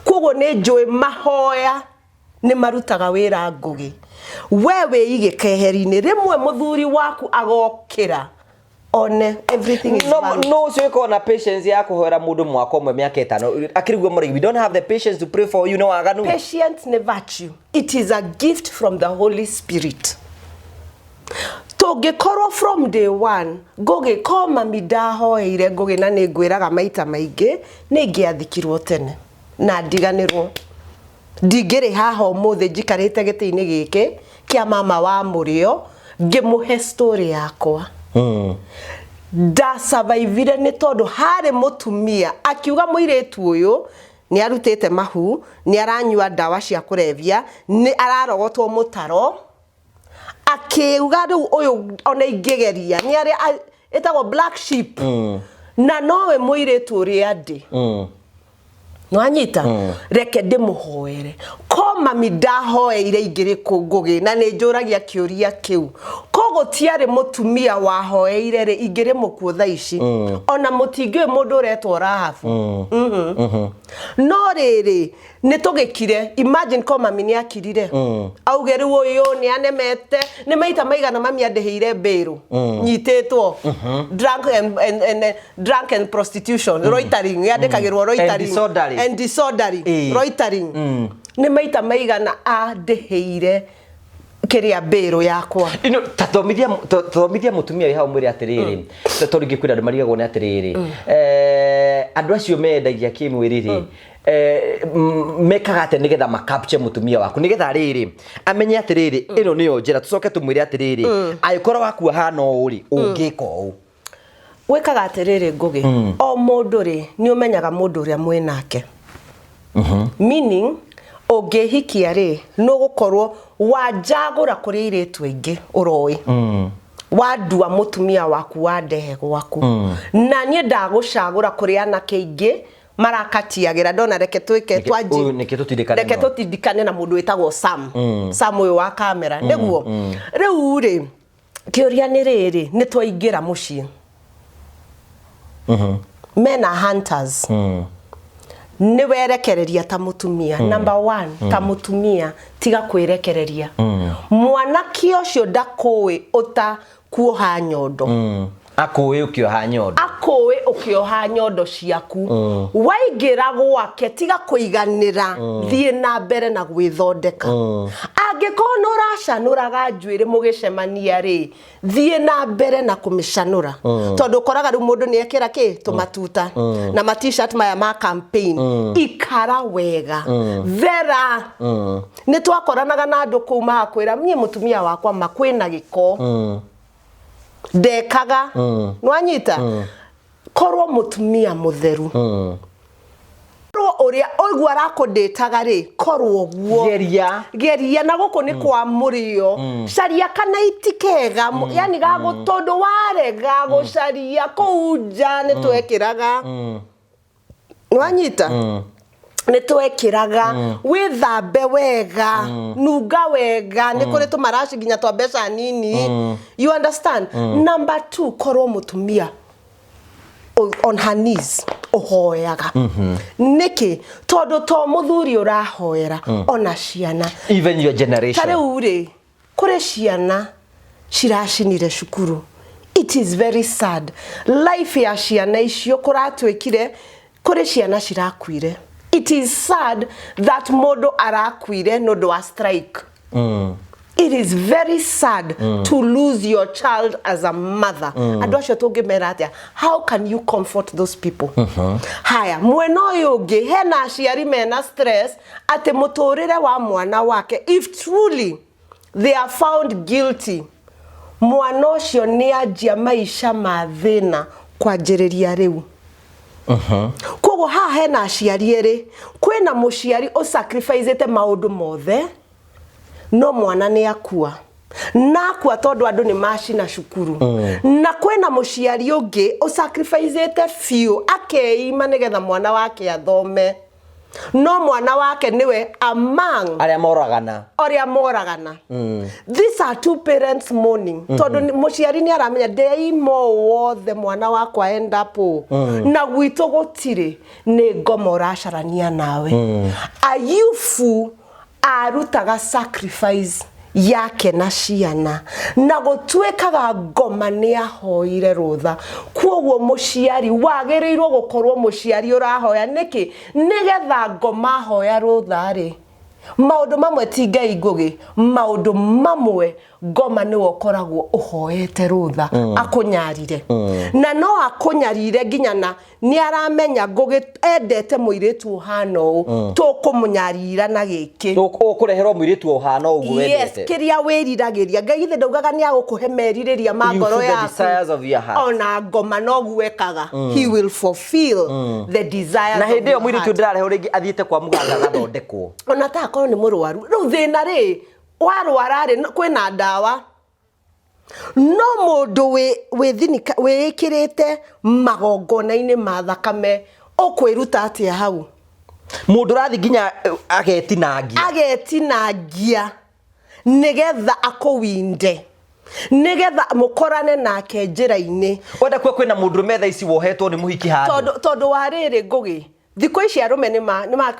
kogo ni joy mahoya ni marutaga wira ngugi wewe ige keheri-ini rimwe muthuri waku agokira one everything is no so you na patience ya kuhora mundu mwako mwe miaka 5 akirigwo muri we don't have the patience to pray for you know aganu patience ne virtue it is a gift from the Holy Spirit tugikoro from day one goge koma midahoire goge na ningwiraga maita maingi ningiathikirwo tene na ndiganirwo ndigiri haho muthe njikarite giti-ini giki kia mama wa murio ngimuhe story yakwa da survive ni tondu hari mutumia akiuga muiretu uyu ni arutite mahu ni aranyua dawa cia kurevia ni ararogotwo mutaro akiuga riu uyu ona ingigeria ni ari etagwo black sheep na nowe muiretu uri andi no anyita reke ndimuhoere koma midahoeire igiri kungugi na ni njuragia kiuria kiu kogo tiari mutumia wahoeire ri igiri mukuo thaici ona mutingi mundu uretwo Rahabu no riri ni tugikire imagine koma mini akirire auge riu uyu ni anemete ni maita maigana mami andiheire mbiru nyitetwo drunk and prostitution loitering yandikagirwo loitering and disorderly loitering ni maita maigana andiheire kiria mbiru yakwa ino tathomithia mutumia wiha umwire atiriri toringi kwira ndumariagwo ni atiriri andu acio mendagia kimwiriri mekaga ate nigetha makapture mutumia waku nigetha riri amenye atiriri ino niyo njira tucoke tumwire atiriri agikora waku hana uri ungika u wekaga atiriri ngugi o mundu ri ni umenyaga mundu uria mwinake meaning ogehikia ri no gukorwo wajagura kuri iretu ingi uroi wadua mutumia waku wandehe gwaku na nie ndagucagura kuri anake ingi marakatiagira ndona reke twike twaji reke tutindikane na mundu wetagwo Sam uyu wa kamera niguo riu ri kiuria ni riri ni twaingira mucii men are hunters ni werekereria ta mutumia number 1 ta mutumia tiga kwirekereria mwanaki ucio ndakui uta kuoha nyondo akui ukioha nyondo ciaku waingira gwake tiga kuiganira thie na mbere na gwithondeka angikona uracanuraga njuire mugicemania ri thie na mbere na kumicanura tondu koraga ru mundu ni ekira ki tumatuta na ma t-shirt maya ma campaign ikara wega vera ni twakoranaga na andu kuma hakwira mie mutumia wakwa makwina giko dekaga nwanyita korwo mutumia mutheru korwo oria oigua arakunditaga ri korwo guo geria na guku ni kwa murio caria kana itikega yani gago tondu warega gucaria kuunja ni twekiraga nwanyita ni twekiraga withambe wega nunga wega ni kuri tumaraci ginya twa mbeca nini you understand number 2 korwo mutumia on her knees ohoyaga niki tondu to muthuri urahoera ona ciana even your generation tare uri kure ciana ciracinire cukuru it is very sad life ya ciana icio kuratwikire kure ciana cirakwire it is sad that modo arakwire no do a strike it is very sad to lose your child as a mother ando acio tungimera atia how can you comfort those people haya mweno yugi hena aciari mena stress ate muturire wa mwana wake if truly they are found guilty mwana ucio ni ajia maisha mathina kwanjiriria riu kogo ha hena aciari eri kwina muciari o sacrificeete maundu mothe no mwana ni akua na kwa tondu andu ni macina cukuru na kwina muciari ungi o sacrificeete few akeima nigetha mwana wake athome no mwana wake niwe among aria moragana these are two parents mourning tondu muciari ni aramenya deimo wothe mwana wakwa end up na gwito gutire ni ngomora carania nawe ayufu arutaga sacrifice yake na ciana na gutwekaga ngoma ni ahoire rutha kwoguo muciari wagereirwo gukorwo muciari urahoya niki nigetha ngoma hoya rutha ri maundu mamwe ti ngai ngugi maundu mamwe ngoma ni wokoragwo uhoete rutha akunyarire na no akunyarire ginyana ni aramenya ngugi endete muiritu uhano tukumunyarira na giki ukureherwo muiritu uhano ugu wendete yes kiria wiriragiria ngai ithe ndaugaga ni agukuhe meririria magoro yaku ona ngoma no gwekaga he will fulfill the desires na hindi yo muiritu ndirareho ringi athiete kwa muganga gathondekwo ona ta ko ni murwaru ru thina ri warwara ri kwina ndawa no mundu withinika wikirite magongona-ini ma thakame okwiruta atia hau mundu rathi ginya agetinangia nigetha akuwinde nigetha mukorane nake njira-ini wenda kwina mundu metha ici wohetwo ni muhiki handu tondu wariri ngugi thiko ici arume ni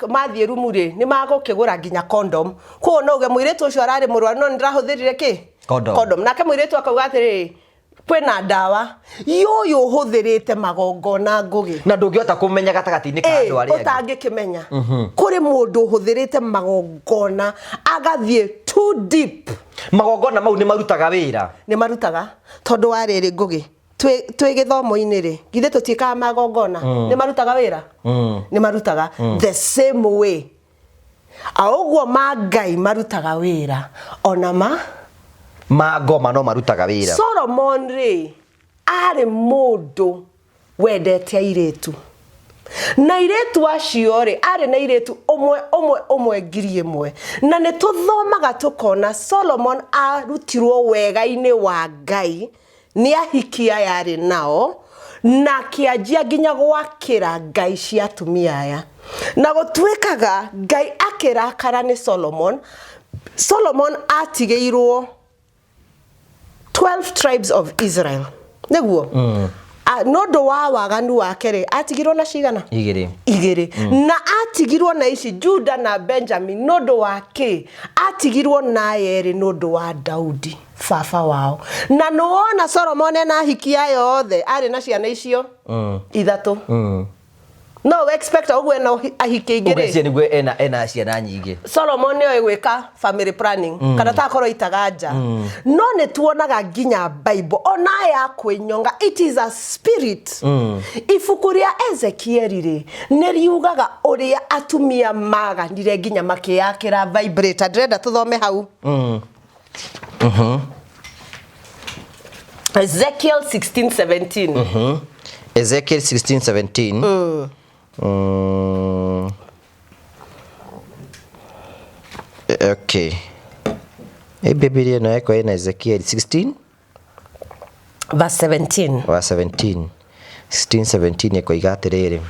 mathie rumu ri ni magukigura ginya condom ko no uge muiritu ucio arari murwaru no ndirahuthirire ki condom nake muiritu akauga atiri kwina ndawa yoyo huthirite magongona ngugi na ndungihota kumenya gatagati-ini ka andu aria utangikimenya kuri mundu huthirite magongona agathie too deep magongona mau ni marutaga tondu wariri ngugi twi githomo-ini ri githe tutikaga magongona ni marutaga wira ni marutaga the same way auguo mangai marutaga wira ona ngoma no marutaga wira Solomon ri ari mundu wendete airetu na iretu acio ri ari na iretu omwe ngiri imwe na ni tuthomaga tukona Solomon arutirwo wega-ini wa Ngai ni ahikia yari nao na kiajia ginya gwakira Ngai cia atumia aya na gutwikaga Ngai akirakara ni Solomon atigeirwo 12 tribes of Israel niguo nondo wa waganu wake ri atigirwo na cigana igiri na atigirwo na ici Juda na Benjamin nondo wake atigirwo na yeri nondo wa Daudi fafa wao na nuona Solomon na hikia yothe ari na ciana icio ithatu no expect ogwe na ahike igiri ugecie nigwe ena ciana nyingi Solomon yo gweka family planning kana ta korwo itaganja no ne tuonaga ginya Bible ona ya kwinyonga it is a spirit ifukuria Ezekiel ri neriugaga uria atumia maganire ginya makiyakira vibrator ndrenda tuthome hau Ezekiel 16:17 Ezekiel 16:17 Okay. Bibilia no eko ina Ezekiel 16 verse 17. Verse 17. 16:17 eko igatiriri.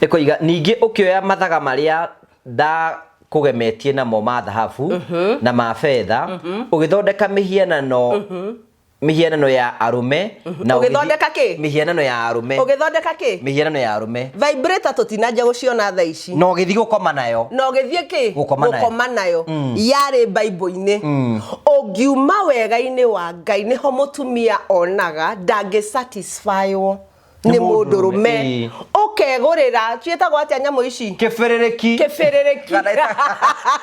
Eko iga ningi ukioya mathaga maria da kugemetie na mo ma dhahabu na ma fedha ugithondeka mihianano mihianano ya arume na ugithondeka ki mihianano ya arume ugithondeka ki mihianano ya arume vibrator tutinaje guciona tha ici no githi gukoma nayo no githie ki gukoma nayo yari bible-ini ungiuma wega-ini wa Ngai niho mutumia onaga ndangi satisfy ni mundurume ukegurira cietagwo atia nyamu ici kiferereki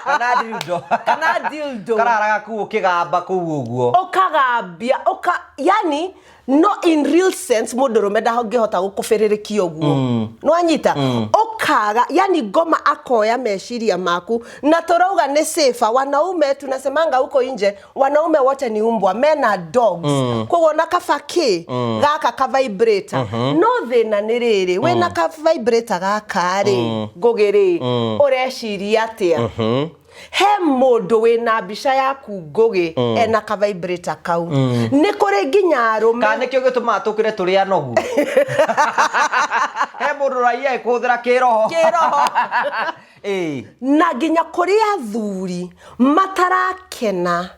kana dildo kararaga ku ukigamba ku uguo ukagambia yani no in real sense mundurume ndahongehota gukuferereki uguo no anyita ukaga yani ngoma akoya meciria maku na turauga ni safe wanaume tunasemanga huko nje wanaume wote ni umbwa men are dogs koguo na kabaki gaka ka vibrator no thina ni riri wena ka vibrator gaka ri ngugiri ureciria atia he mundu wina mbica yaku ngugi ena ka vibrator kau ni kuri nginya arume kana kio gituma tukire turi anogu he mundu raia ikuthira kiroho na nginya kuri athuri matarakena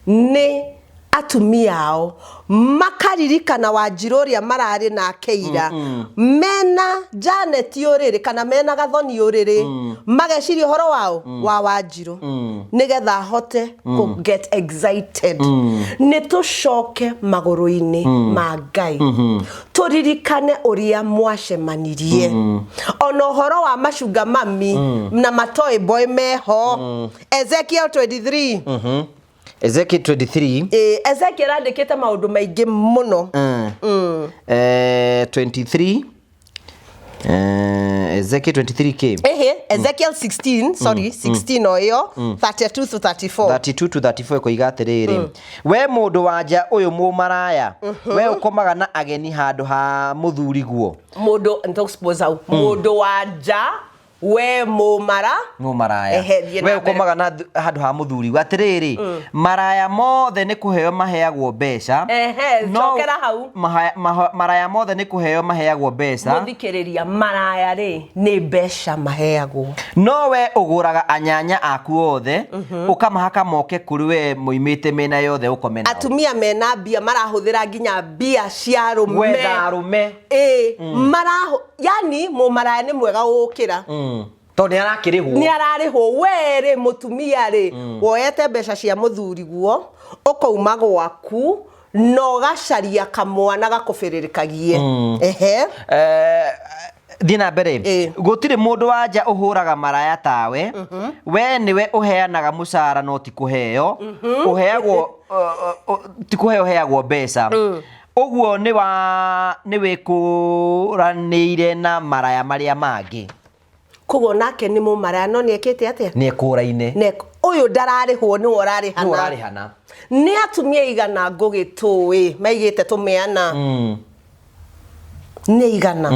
ni atumia ao makaririkana Wanjiru marari na Keira mena Janet uriri kana mena Gathoni uriri mageciria horo wao wa Wanjiru nigetha hote ku get excited ni tucoke maguru-ini ma Ngai turirikane uria mwacemanirie ona horo wa macunga mami na matoy boy meho Ezekiel 23 Ezekiel 23 Ezekiel andikite maundu maingi muno 23 Ezekiel 23k Ezekiel 16 sorry 16 oyo 32 to 34 ko igatiriri we mundu wanja uyu mumaraya we ukomaga na ageni handu ha muthuri guo mundu ntosposa mundu wanja we mumaraya we ukomaga na handu ha muthuri gwatiriri maraya mothe ni kuheo maheagwo mbeca cokera hau maraya mothe ni kuheo maheagwo mbeca muthikiriria maraya ri ni mbeca maheagwo no we uguraga anyanya aku othe ukamahaka moke kuri we muimite mena yothe ukomena atumia mena bia marahuthira nginya bia cia rume wetha arume maraho yani mumaraya ni mwega gukira to ni ararihwo were mutumia ri woyete mbeca cia muthuri guo ukauma gwaku no gacaria kamwana gakufiririkagie Dina mbere gutire mundu wanja uhuraga maraya tawe we niwe uheanaga mucara no ti kuheo uheagwo ti kuheo heagwo mbeca uguo ni wikuranire na maraya maria mangi kugo nake ni mumaraya no niekete atia ni ekuraine uyu ndararihwo ni wararihana ni atumia igana ngugitui maigite tumeana ni igana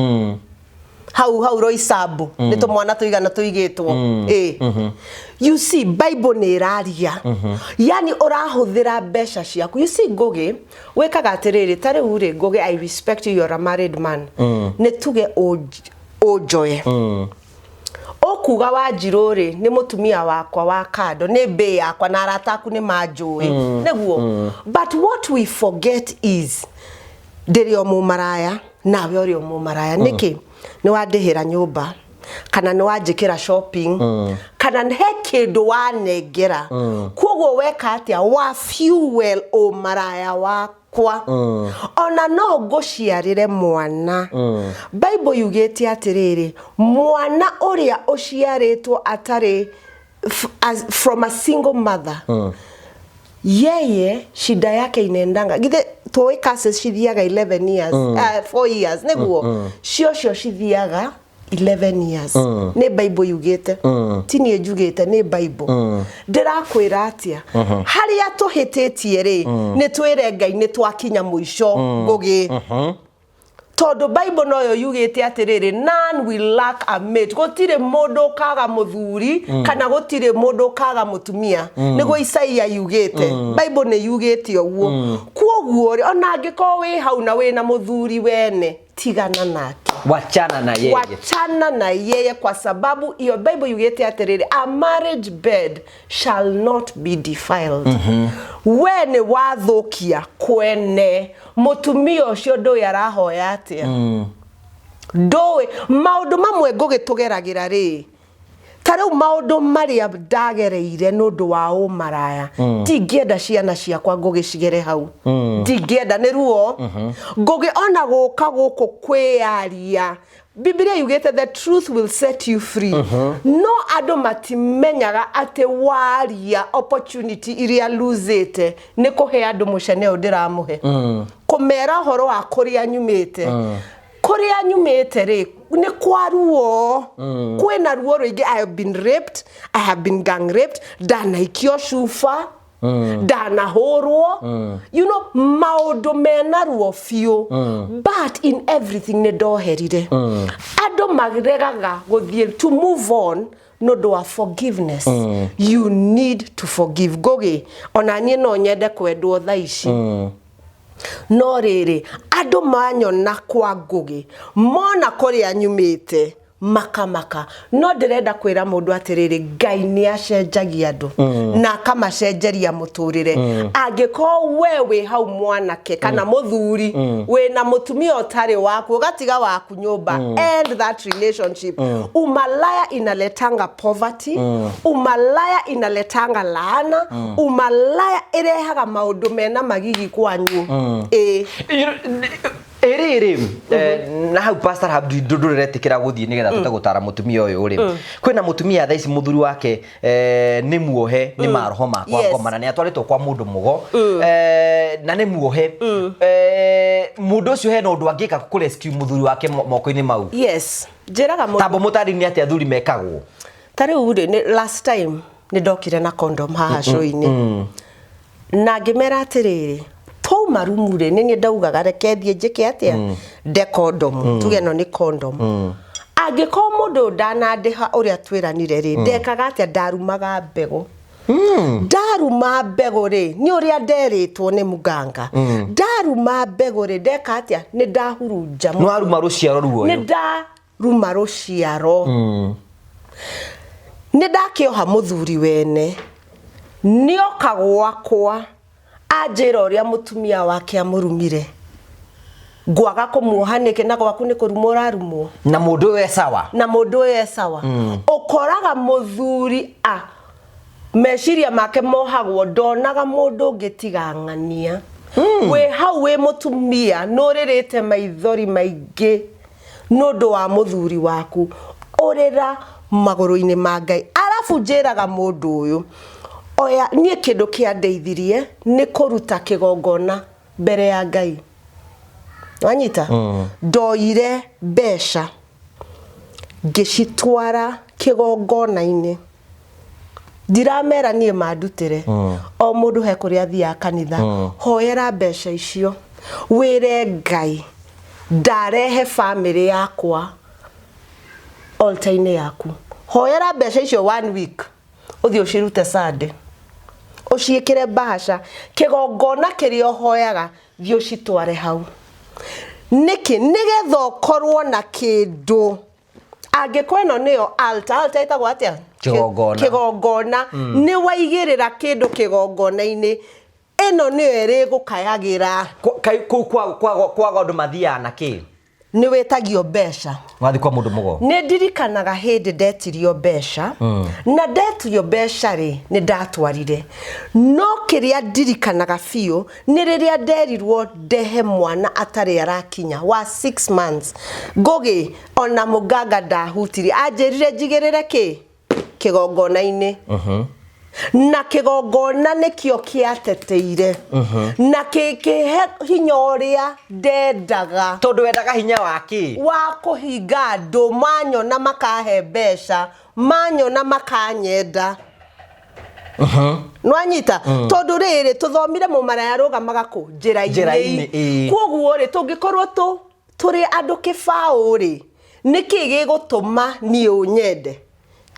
hau roisabu ni tumwana tuigana tuigitwo you see Bible ni iraria yani urahuthira mbeca ciaku you see ngugi wekaga atiriri tari uri ngugi I respect you, you're a married man ni tuge ojoye okuga Wanjiru ri ni mutumia wakwa wa kado ni be yakwa na arataku ni manjui neguo but what we forget is ndiri o mumaraya nawe uri o mumaraya niki ni wandihira nyumba kana ni wanjikira shopping kana he kindu wanengera koguo weka atia wa fuel o maraya wakwa ona no nguciarire mwana Bible yugete atiriri mwana uria uciaritwo atari from a single mother yeye shida yake inendanga githe toy cases cithiaga 11 years 4 years neguo cio cithiaga 11 years ni Bible yugete tini ejugete ni Bible ndirakwira atia haria tuhitetie ri ni twire Ngai ni twakinya muico ngugi todo Bible noyo yugite atiriri none will lack a mate gotire mundu kaga muthuri kana gotire mundu kaga mutumia nigo Isaia yugite Bible ne yugite oguo kwoguo ona angiko wi hau na wi na muthuri wene tigana nake wachana na yeye kwa sababu iyo Bible yugete atiriri a marriage bed shall not be defiled wene wathukia kwene mutumia ucio ndo yarahoya atia ndowe maundu mamwe ngugitugeragira ri tarau maundu maria ndagereire nundu wa umaraya ndingienda ciana ciakwa ngugicigere hau ndingienda ni ruo ngugiona guka guku kwiaria Biblia yugete the truth will set you free no ado matimenyaga ate waria opportunity iria losete ni kuhe ado mucene ndiramuhe kumera horo wa kuria nyumite kuria nyumite ri ni kwaruo kwena ruo rwingi I have been raped, I have been gang raped, danaikio shufa dana horwo you know maundu mena ruo fiu but in everything ne doherire ado magregaga guthie to move on no do a forgiveness you need to forgive gogi ona nie no nyende kwendwo thaici no riri ado manyona kwa ngugi mona kuri anyumite makamaka no ndirenda kwira mundu atiriri Ngai ni acenjagia andu na kamacenjeria muturire angiko wewe hau mwanake kana muthuri we na mutumia otari waku gatiga waku nyumba end that relationship umalaya inaletanga poverty umalaya inaletanga laana umalaya irehaga maundu mena magigi kwanyu na hau pastor Abdi nduretikira guthii nigetha tutagutara mutumia uyu uri kwina mutumia thaici muthuri wake ni muohe ni maroho makwa ngomana ni atwaritwo kwa mundu mugo na ni muohe mundu ucio he no ndu angika ku rescue muthuri wake moko-ini mau yes jeraga mundu tambo mutari ni ati athuri mekagwo tari uri last time ni ndokire na condom haha show-ini na ngimera atiriri marumure nini ndaugaga reke thie njike atia de condom tuge no ni condom angiko mundu ndanandiha uria twiranire ri ndekaga atia ndarumaga mbego ndaruma mbego ri ni uria nderitwo ni muganga ndaruma mbego ri ndeka atia ni ndahurunja no aruma ruciaro ruo ni ndaruma ruciaro ni ndakioha muthuri wene nioka gwakwa ajira uria mutumia wake amurumire gwaga kumuhanike na gwaku ni kurumura rumo na mundu we sawa ukoraga muthuri meshiria make mohagwo donaga mundu ngitigangania we hau we mutumia nuririte maithori maingi nundu wa muthuri waku urira maguru-ini ma Ngai arafu njiraga mundu uyu oya nie kindu kia ndeithirie ni kuruta kigongona mbere ya Ngai wanyita ndoire besha ngicitwara kigongona-ini ndiramera nie mandutire o mundu he kuria thia kanitha hoyera besha icio wire Ngai ndarehe family yakwa altar-ini yaku hoyera besha icio 1 week uthio cirute Sunday uciikire bahasha kigongona kirio hoyaga thio citware hau niki nigetha ukorwo na kindu angikweno niyo altar itagwo atia kigongona ni waigirira kindu kigongona-ini eno niyo iri gukayagira kwa gondu mathia na ki ni wetagio besha wathi kwa mundu mugo ni ndirikanaga hindi ndetirio besha na ndetirio besha ri ni ndatwarire no kiria ndirikanaga fio ni riria nderirwo ndehe mwana atari arakinya wa 6 months ngogi ona muganga ndahutiri anjirire njigirire ki kigongona-ini na kigongona nikio kiateteire na kikihe hinya uria ndendaga tondu wendaga hinya waki wa kuhinga andu manyona makahe besha manyona makanyenda nwanyita tondu riri tuthomire mumaraya rugamaga ku njira-ini kwoguo ri tungikorwo turi andu kibaũ ri niki gigutuma ni unyende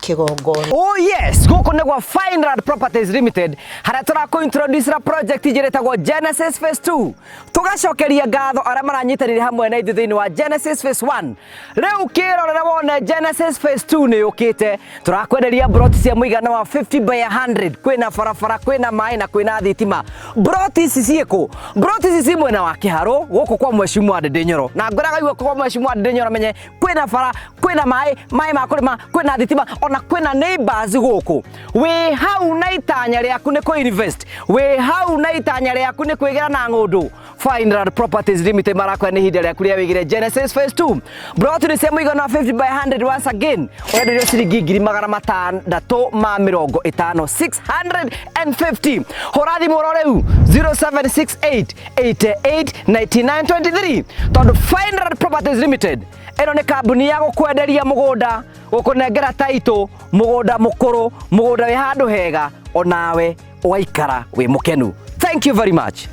kigongona. Oh yes, guku nĩ gwa Finerad Properties Limited haria tũrakũ-introduce project ijiretagwo Genesis Phase 2. Tugacokeria ngatho arĩa maranyitanĩire hamwe na ithuĩ thĩinĩ wa Genesis Phase 1. Rĩu kĩrorera wone Genesis Phase 2 nĩ yũkĩte. Tũrakwenderia broti cia mũigana wa 50 by 100. Kwĩna barabara, kwĩna maĩ na kwĩna thitima. Broti ici ciĩkũ? Broti ici ci mwena wa Kĩharũ gũkũ kwa Mheshimiwa Ndindi Nyoro. Na ngwĩraga igwe kwa Mheshimiwa Ndindi Nyoro menye kwĩna bara, kwĩna maĩ ma kũrĩma, kwĩna thitima na kwĩna neighbors gũkũ. Wĩ hau na itanya rĩaku nĩ kũ invest. Wĩ hau na itanya rĩaku nĩ kwĩgĩra na ng'ũndũ. Finerad Properties Limited marakwa nĩ ihinda rĩaku rĩa wĩgĩre Genesis Phase 2. Broti nĩ cia mũigana wa 50 by 100 once again. Ũrenderio ciringi 650,000. 650. Hũra thimũ rĩu 0768 88 9923. Tondũ Finerad Properties Limited ĩno nĩ kambuni ya gũkwenderia mũgũnda, gũkũnengera taitũ, mũgũnda mũkũrũ, mũgũnda wĩ handũ hega, onawe waikara wĩ mũkenu. Thank you very much.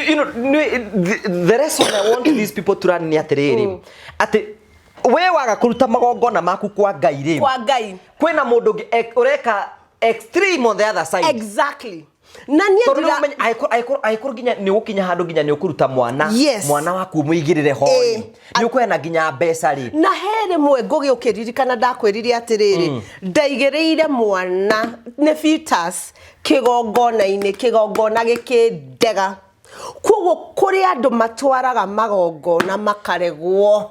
You know, the reason I want these people to run ni atiriri ati we waga kuruta magongona maku kwa Ngai ri kwa Ngai kwina mundu ureka extreme on the other side. Exactly. Na niĩ aikuru ginya ni ukinya handu ginya ni ukuruta mwana waku muigirire hoi ni ukwena ginya mbeca ri na here mwe ngũgĩũkĩririkana ndakwĩrire atiriri ndaigĩrĩire mwana nĩ fetus kigongona gĩkĩndega. Koguo kũrĩ andũ matwaraga magongona makaregwo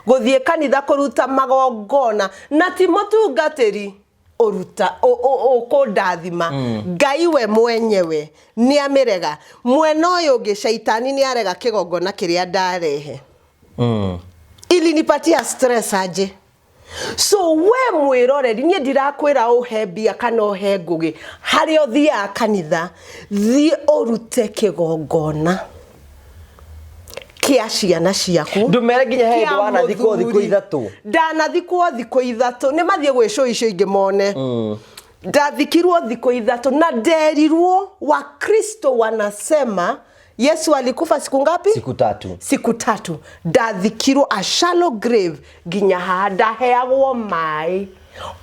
gũthiĩ kanitha kũruta magongona na ti mũtungatĩri uruta ukondathima Ngai we mwenyewe ni amirega mwena ũyũ ũngĩ shaitani ni arega kigongona kĩrĩa ndarehe ilinipatia stress aje. So we mwiroreri nie ndirakwĩra uhe mbia kana uhe ngũgĩ harĩa ũthiaga kanitha thiĩ ũrute kigongona kia ciana ciaku ndumere ginya he ndo wana thikũ ithatũ ndanathikwo thikũ ithatũ nĩ mathiĩ gwĩ show icio ingĩ mone ndathikirwo thikũ ithatũ na nderirwo wa Kristo wanasema Yesu alikufa siku ngapi? Siku tatu. Ndathikirwo a shallow grave ginya handa heagwo mai.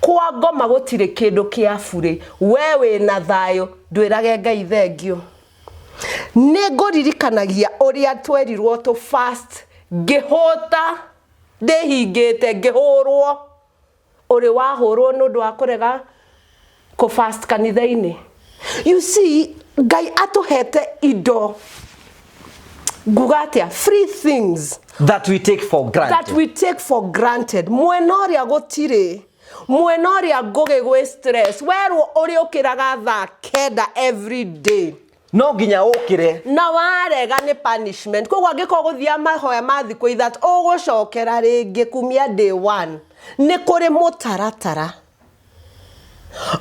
Kwa ngoma gũtirĩ kĩndũ kĩa bure. Wewe na thayũ ndwĩrage Ngai thengio. Nĩngũririkanagia ũrĩa twerirwo to fast ngĩhũta ndĩhingĩte ngĩhũrwo ũrĩ wahũrwo nĩ ũndũ wa kũrega kũ fast kanitha-inĩ. You see, Ngai atũhete indo gugatia free things that we take for granted. Mwena ũrĩa gũtirĩ, mwena ũrĩa ngũgĩ stress werwo ũrĩ ũkĩraga thaa 9 every day no ginya ũkĩre na warega nĩ punishment. Koguo angĩkorwo gũthia mahoya ma thikũ ithatũ ũgũcokera rĩngĩ kumia day 1 nĩ kũrĩ mũtaratara.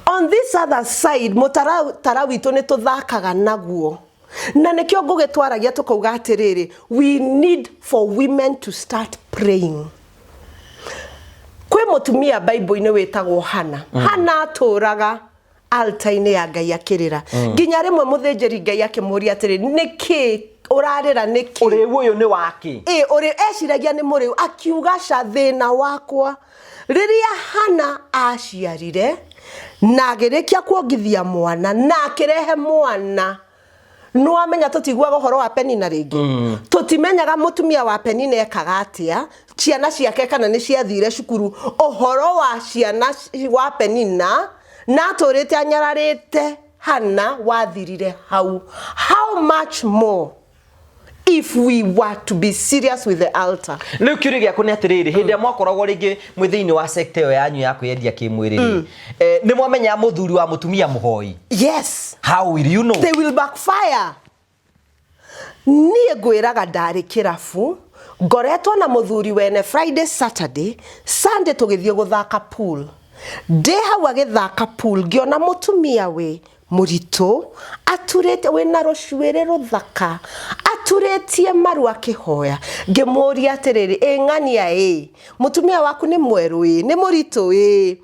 On this other side mũtaratara witũ nĩ tũthakaga naguo na nĩkĩo ngũgĩtwaragia tũkauga atĩrĩrĩ we need for women to start praying. Kwĩ mũtumia Bible-inĩ wĩtagwo Hana. Hana atũraga altar-inĩ ya Ngai akĩrĩra nginya rĩmwe mũthĩnjĩri Ngai akĩmũria atĩrĩrĩ nĩkĩ ũrarĩra nĩkĩ ũrĩu ũyũ nĩ waki ũrĩ eciragia nĩ mũrĩu akiuga thĩna wakwa. Rĩrĩa Hana aciarire na agĩrĩkia kuongithia mwana na akĩrehe mwana no amenya tũtiguaga ũhoro wa Penina rĩngĩ tũtimenyaga mũtumia wa Penina ekaga atĩa ciana ciake kana nĩ ciathire cukuru ũhoro wa ciana wa Penina na tũrĩte anyararĩte Hana wathirire hau. How much more if we were to be serious with the altar? Rĩu kĩũria gĩaku nĩ atĩrĩrĩ hĩndĩ mwakoragwo rĩngĩ mwĩ thĩinĩ wa sector ĩyo yanyu ya kwĩyendia kĩmwĩrĩ nĩ mwamenya mũthuri wa mũtumia mũhoi? Yes. How will you know? They will backfire. Niĩ ngwĩraga ndarĩ kĩrabu ngoretwo na mũthuri wene Friday Saturday Sunday tũgĩthiĩ gũthaka pool. Ndĩ hau agĩthaka pool ngĩona mũtumia we mũritũ aturĩte wĩna rũcuĩrĩ rũthaka aturĩtie maru akĩhoya ngĩmũria atĩrĩrĩ ng'ania mũtumia waku nĩ mwerũ nĩ mũritũ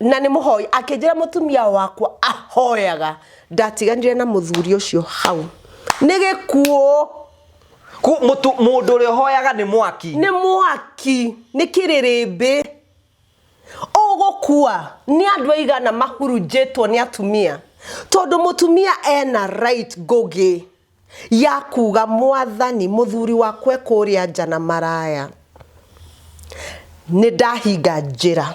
na nĩ mũhoi akĩnjĩra mũtumia wakwa ahoyaga ndatiganire na mũthuri ũcio hau Nigekuo. Ku mundu uri hoyaga ni mwaki. Ni mwaki, ni kirirembe. Ogokua, ni andu aigana mahurunjitwo ni atumia. Tondu mutumia ena right goge ya kuga mwathani muthuri wakwe kuria jana maraya. Ni dahiga njira.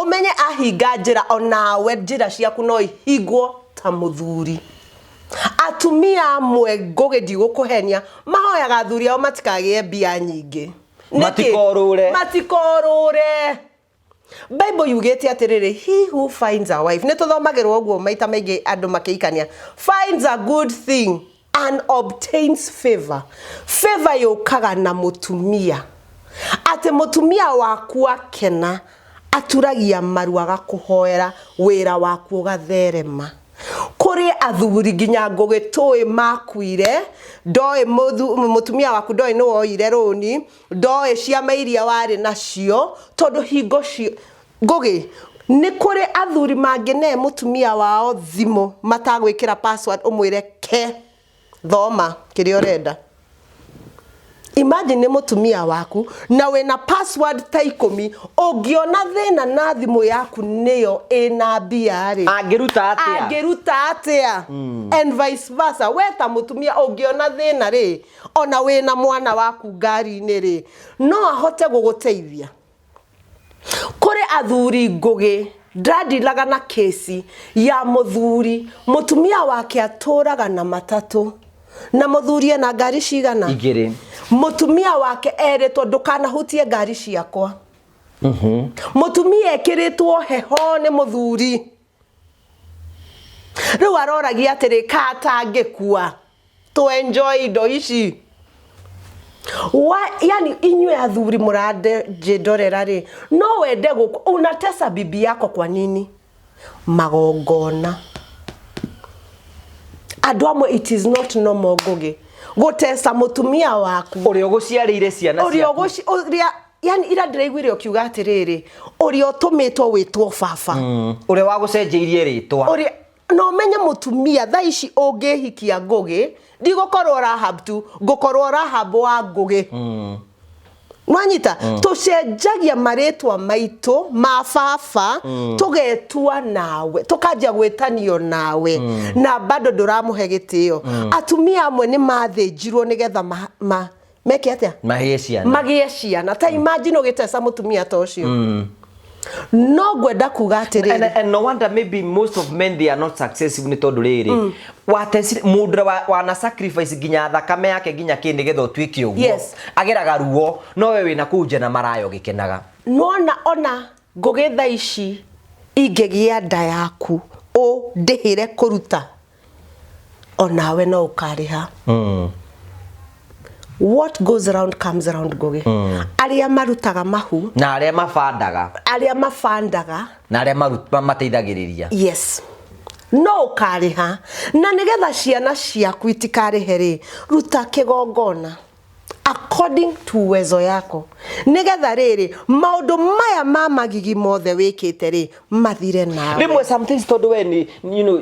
Umenye ahiga njira onawe njira ciaku no ihigwo ta muthuri. Atumia amwe ngoge ndigukuhenia mahoyaga athuri ao matikagie mbia nyingi. Matikorure. Bible yugete atiriri, he who finds a wife, nituthomagirwo guo maita maingi andu makiikania, finds a good thing and obtains favor. Favor yukaga na mutumia. Ate mutumia waku akena aturagia maru agakuhoera wira waku ugatherema. Kuri athuri ginya ngugitoi makuire ndoe mutumia waku ndoe no oire roni ndoe ciama iria wari nacio tondu hingo cio ngugi ni kuri athuri mangene mutumia wao thimo matagwikira password umwire ke thoma kirio renda. Imagine mutumia waku na wena password ta 10 ungiona thina na thimu yaku niyo ina biari angeruta atia and vice versa. Weta mutumia ungiona thina ri ona wena mwana waku ngari ni ri no ahote guguteithia. Kuri athuri ngugi ndadilaga na kesi ya muthuri mutumia wake aturaga na matatu na muthuri na ngari cigana igiri. Mutumia wake eretwo ndukanahutie ngari ciakwa. Mutumia ekiritwo heho ni muthuri. Riu aroragia atiri kata ngekua to enjoy indo ici. Yani inywe athuri murade jidorera ri no wende guku unatesa bibi yako kwa nini? Magongona. Andu amwe it is not normal ngugi gutesa mutumia waku urio guciarire ciana ciaku yani ira ndiraiguire ukiuga atiriri urio tumitwo witwo baba uria wa gucenjeirie ritwa uria no menye mutumia tha ici ungihikia ngugi ndigukorwo Rahab tu ngukorwo Rahab wa ngugi Mwanyita tucenjagia maretwa maitu mafafa tugetua nawe tukaja gwetanio nawe na bado nduramuhe gitio. Atumia amwe ni mathinjirwo nigetha meke atia magie ciana ta imagine ugitesa mutumia ta ucio. No gwenda kuga atiri and no wonder maybe most of men they are not successful ni tondu riri watesi mundu wana sacrifice ginya thakame yake ginya kindi getho utwiki uguo ageraga ruo no we wina kuje na marayo gikenaga nona ona ngugetha ici ingegia nda yaku o ndihire kuruta onawe no ukariha. What goes around comes around goge. Aria marutaga mahu na aria mafandaga na aria mateithagiriria. Yes. No kariha na nigetha ciana ciaku itikarihe ri ruta kigongona according to uwezo yako nigetha riri maundu maya mamagigi mothe wikite ri mathire nawe. Rimwe sometimes tondu weni you know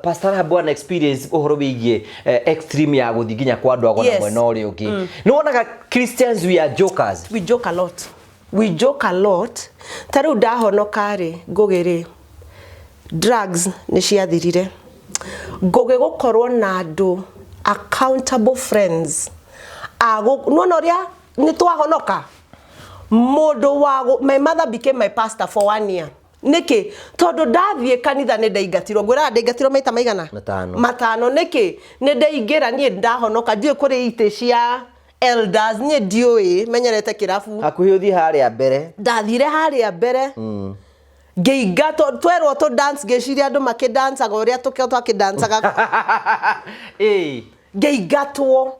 pastor habwana experience uhoro wigie extreme ya guthiginya kwa andu agona mwena uri uki no wonaga Christians we are jokers. We joke a lot taru ndahonoka ri ngugiri drugs ni ciathirire ngugi gukorwo na andu accountable friends no ria ni twahonoka mundu wago. My mother became my pastor for 1 year niki tondu ndathie kanitha ni ndaigatirwo ngwira ndaigatirwo maita maigana matano niki ni ndaigira ni ndahonoka ndie kuri ite cia elders ni ndioi menyerete kirafu hakuhi uthi haria mbere ndathire haria mbere ngeigato twerwo to dance geciria andu makidance agoria tukio akidancaga ngeigatwo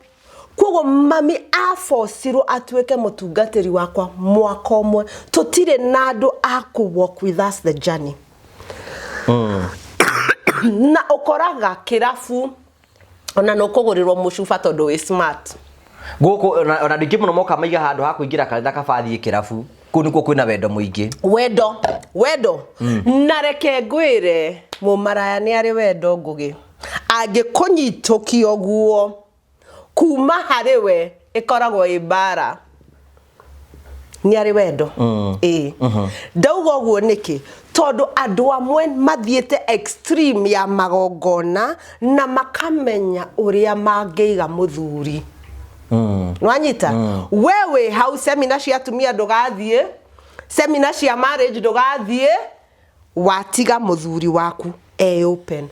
kogo mami afosiro atweke mutungatiri wakwa mwaka omwe tutire nado aku walk with us the journey. Na okoraga kirafu ona no kugurirwo mushufa tondu we smart guko ona ndingi muno moka maiga handu ha kuingira kanitha kabathie kirafu kuni ko kwina wendo muingi wendo na reke ngwire mumaraya ni ari wendo ngugi angĩkũnyitũkia ũguo kuma harĩwe ĩkoragwo ĩmbara nĩ arĩ wendo ndauga ũguo nĩkĩ tondũ andũ amwe mathiĩte extreme ya magongona na makamenya ũrĩa mangĩiga mũthuri nwanyita wewe hau seminar cia atumia ndũgathiĩ seminar cia marriage ndũgathiĩ watiga mũthuri waku open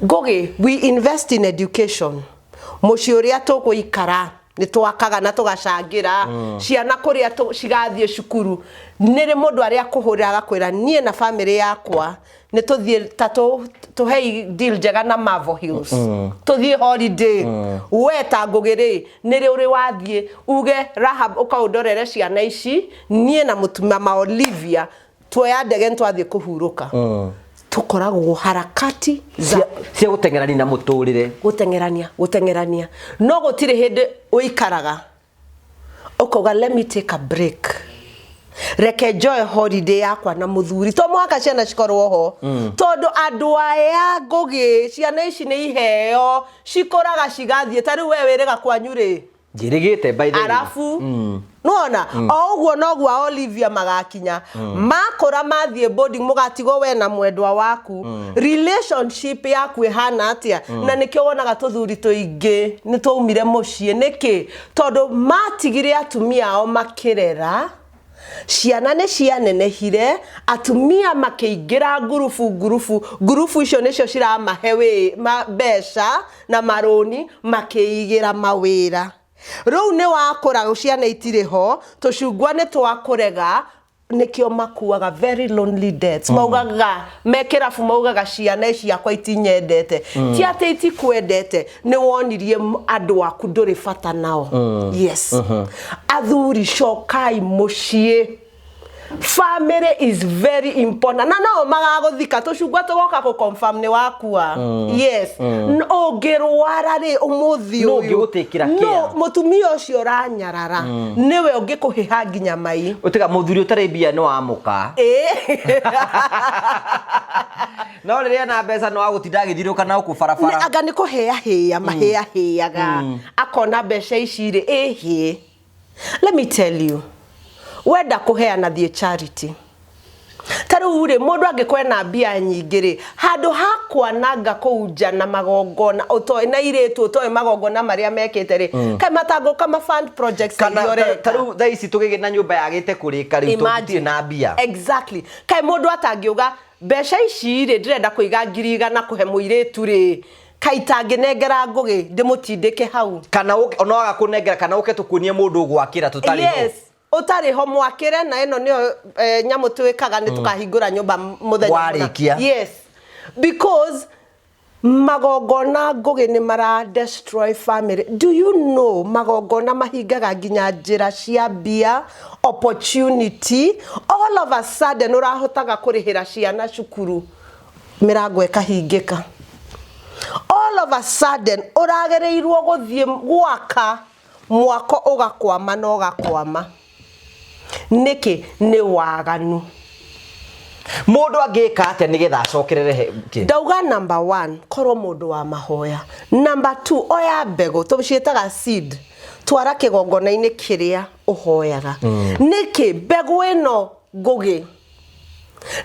Goge, we invest in education mũciĩ ũrĩa tũgũikara nĩ twakaga na tũgacangira ciana kũrĩa cigathiĩ cukuru nĩrĩ mũndũ arĩa kũhũrĩra agakwĩra niĩ na family yakwa nĩ tũthiĩ ta tũhei deal njega na Marvel Hills tũthiĩ holiday we ta Ngũgĩ nĩrĩ ũrĩ wathiĩ uge Rahab ũkaũndorere ciana ici niĩ na mũtumia Olivia tuoya ndege twathiĩ kũhurũka tukoragwo harakati cia gũtengerania na mũtũrĩre gũtengerania no gũtirĩ hĩndĩ ũikaraga ũkoga let me take a break reke enjoy holiday yakwa na mũthuri to mwaka ciana cikorwo ho tondũ andũ aya Ngũgĩ ciana ici nĩ iheo cikoraga cigathiĩ tarĩ we wĩrĩga kwanyu rĩ njĩrĩgĩte by the way arafu nona oguo noguo Olivia magakinya makora mathiĩ boarding mũgatigo we na mwendwa waku relationship yaku ihana atia na nĩkĩo wonaga tũthuri tũingĩ nĩ twaumire mũciĩ nĩkĩ tondũ matigire atumia ao makĩrera ciana nĩ cianenehire atumia makĩingĩra ngurubu icio nĩcio ciramahe mbeca na maroni makĩigĩra mawĩra rĩu nĩ wakora ciana itirĩ ho tũcungwa nĩ twakũrega nĩkĩo makuaga very lonely deaths maugaga mekĩrabu maugaga ciana ici yakwa itinyendete ti atĩ itikwendete nĩ wonirie andũ aku ndũrĩ bata nao yes athuri cokai mũciĩ family is very important na no magagũthika tũcungwa tũgoka kũ confirm nĩ wakua yes ũngĩrwara rĩ ũmũthĩ no ũngĩgũtĩkĩra care no mũtumia ũcio ũranyarara nĩwe ũngĩkũhĩha nginya mai ũtiga mũthuri ũtarĩ mbia no amuka no rĩrĩa na mbeca no agũtinda agĩthirũka na ũkũ barabara anga nĩ kũhĩa mahĩaga akona mbeca ici rĩ let me tell you wenda kuheana thie charity taru ure mundu angikwena mbia nyingĩ rĩ handũ hakwananga kũunja na magongona ũtoe na iretu ũtoe magongona marĩa mekĩte rĩ kai matango kama fund projects kana taru thaa ici tũgĩgĩ na nyũmba yagĩte kũrĩka rĩu tũtirĩ na mbia exactly kai mundu atangiuga mbeca ici rĩ ndĩrenda kũiga 100 kũhe mũiretu rĩ kaitangĩnengera Ngũgĩ ndĩmũtindĩke hau kana no agakũnengera kana ũke tũkuonie mũndũ gwakĩra tũtarĩ ho utari ho mwakire na eno nio nyamu twikaga ni tukahingura nyumba muthenya warikia yes because magongona Ngũgĩ ni mara destroy family do you know magongona mahingaga nginya njira cia bia opportunity all of a sudden urahotaga kurihira ciana cukuru mirango ikahingika all of a sudden uragereirwo guthie gwaka mwako ugakwama no gakwama niki ni waganu mundu angika ate nigetha acokerere ndauga number 1 korwo mundu wa mahoya number 2 oya mbego tubicietaga seed twara kigongona-ini kiria uhoyaga niki mbego ino Ngũgĩ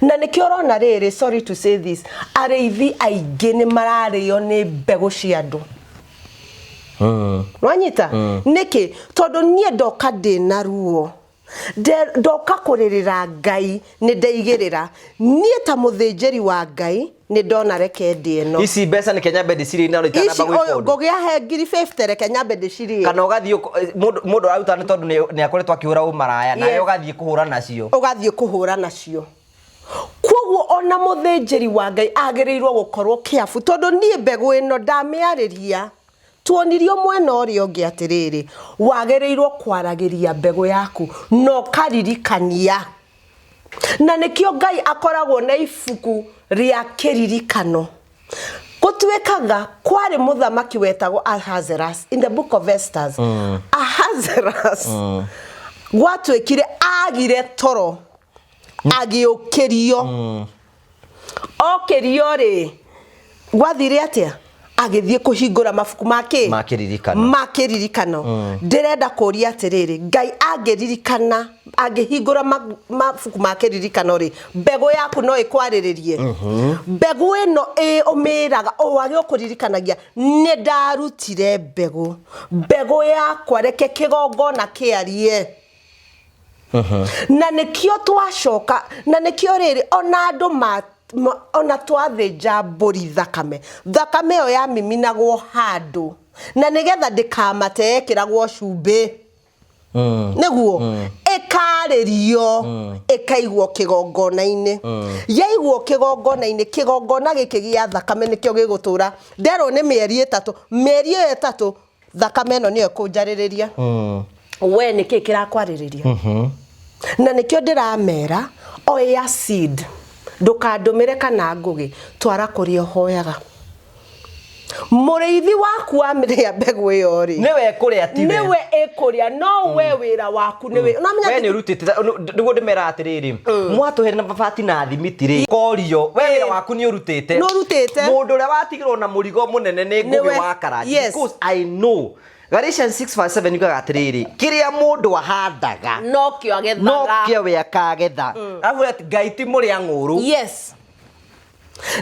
na niki urona riri sorry to say this areithi aingĩ ni marario ni mbego cia andu wanyita niki tondu nie ndoka ndina ruo ndoka kũrĩrĩra Ngai nĩ ndaigĩrĩra niĩ ta mũthĩnjĩri wa Ngai nĩ ndona reke ndĩ ĩno ici mbeca nĩ Kenya Bed City na rĩtana ba gwĩkũndũ Ngũgĩ ahe 50 reke Kenya Bed City kana ũgathiĩ mũndũ aruta nĩ tondũ nĩ akoretwo akĩhũra ũmaraya nawe ũgathiĩ kũhũra nacio koguo ona mũthĩnjĩri wa Ngai agĩrĩirwo gũkorwo kĩabu tondũ niĩ mbegũ ĩno ndamĩarĩria tuonirio mwena ũrĩa ũngĩ atĩrĩrĩ wagĩrĩirwo kwaragĩria mbegũ yaku no karirikania na nĩkĩo Ngai akoragwo na ibuku rĩa kĩririkano gũtuĩkaga kwarĩ mũthamaki wetagwo Ahasuerus in the book of Esther Ahasuerus gwatuĩkire agire toro agĩũkĩrio okĩrio rĩ gwathire atĩa agithie kuhingura mafuku make makiririkano ndirenda kuria atiriri Ngai angiririkana angihingura mafuku makiririkano ri mbego yaku no ikwariririe mbego ino umiraga wage ukuririkanagia ni ndarutire mbego yakwa reke kigongona kiarie na nikio twacoka na nikio riri ona andu ona twathinja mburi thakame yo ya miminagwo handu na nigetha ndikamate ekiragwo cumbi niguo ekaririo ekaigwo kigongona-ini yaigwo kigongona-ini kigongona giki gia thakame nikio gigutura ndero ni mieri 3 mieri 3 thakame no niyo kunjaririria we niki kirakwariria na nikio ndiramera oya seed ndukandumire kana ngugi twara kuria hoyaga muriithi waku amire mbegu iyo ri niwe kuria tiwe niwe ekuria no we wira waku niwe unamenya we ni rutite niguo ndimera atiriri mwatuhere na babati na thimiti ri korio we wira waku ni urutite mundu ria watigirwo na murigo munene ni ngugi wa karaji because I know Galatians 6:7 yukaga atiriri kiria mundu ahandaga no kio we akagetha afu ati Ngai ti muri ang'uru yes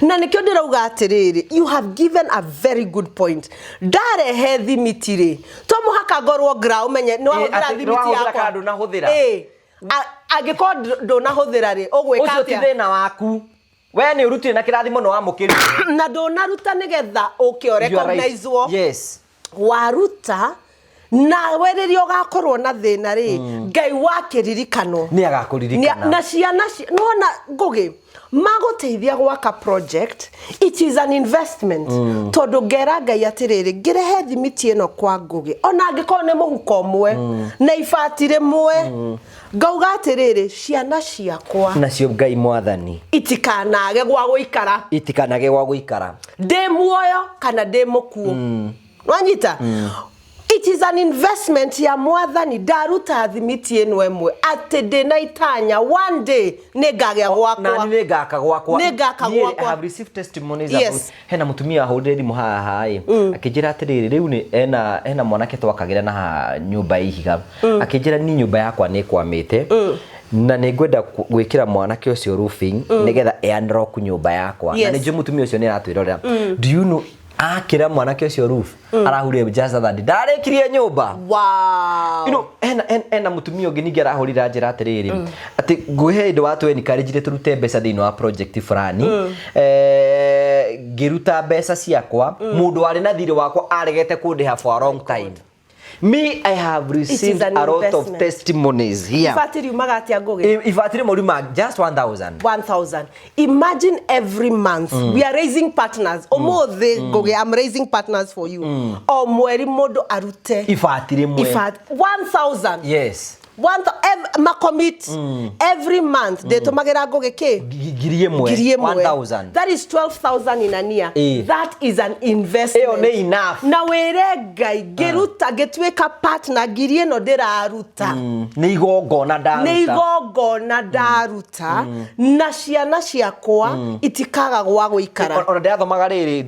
na nikio ndirauga atiriri you have given a very good point ndarehe thimiti ri to muhaka ngorwo grau menye no hũthĩra thimiti yakwa ndu na hũthĩra angĩkorwo ndũnahuthĩra ri ũgwĩka atĩa ucio ti thĩna waku we ni urutire na kirathimo no amukiri na ndũnaruta nigetha ũkĩo recognizewo yes waruta na wererio gakorwo na thina ri Ngai wakiririkano ni agakuririkana na ciana nona ngugi maguteithia gwaka project it is an investment tondu ngera Ngai atiriri ngirehe thimiti ino kwa ngugi ona angĩkorwo nĩ mũhuko ũmwe na ibati rĩmwe ngauga atiriri ciana ciakwa nacio Ngai mwathani itikanage gwa gũikara ndĩ muoyo kana ndĩ mũkuũ wanyita it is an investment ya mwathani ndaruta thimiti eno emwe ati ndina itanya one day ningagĩa gwakwa na ningaka gwakwa I have received testimonies about hena mutumia ahuriri muhaha hai akijira atiriri riu ni ena mwanake twakagira na nyumba ihiga akijira ni nyumba yakwa ni kwamite na ningwenda gwikira mwanake ucio roofing nigetha airlock nyumba yakwa na nje mutumia ucio ni aratwirorera do you know akira mwanake ucio roof arahurire jaza thandi ndarekirie nyumba wow you know ena mutumia ungi ningi arahurira njira atiriri ati ngwihe indo watu encourage turute mbeca thini wa project fulani ngiruta mbeca ciakwa mundu ari na thiri wakwa aregete kundiha for a long time. Me, I have received a lot of testimonies here. Ifatiri umagatia goge. Ifatiri morima just 1,000. 1,000. Imagine every month we are raising partners. Omode goge, I'm raising partners for you. Omweri modo arute. Ifatiri mwe. 1,000. Yes. Commit every month they to magera goge ke girie mwe 1,000. That is 12,000 in a year. That is an investment. Eyo ne enough. Na were Ngai geruta getweka partner girie no dera aruta. Ni igongona daruta. Na ciana ciakwa itikaga gwa guikara. Ona ndathomaga riri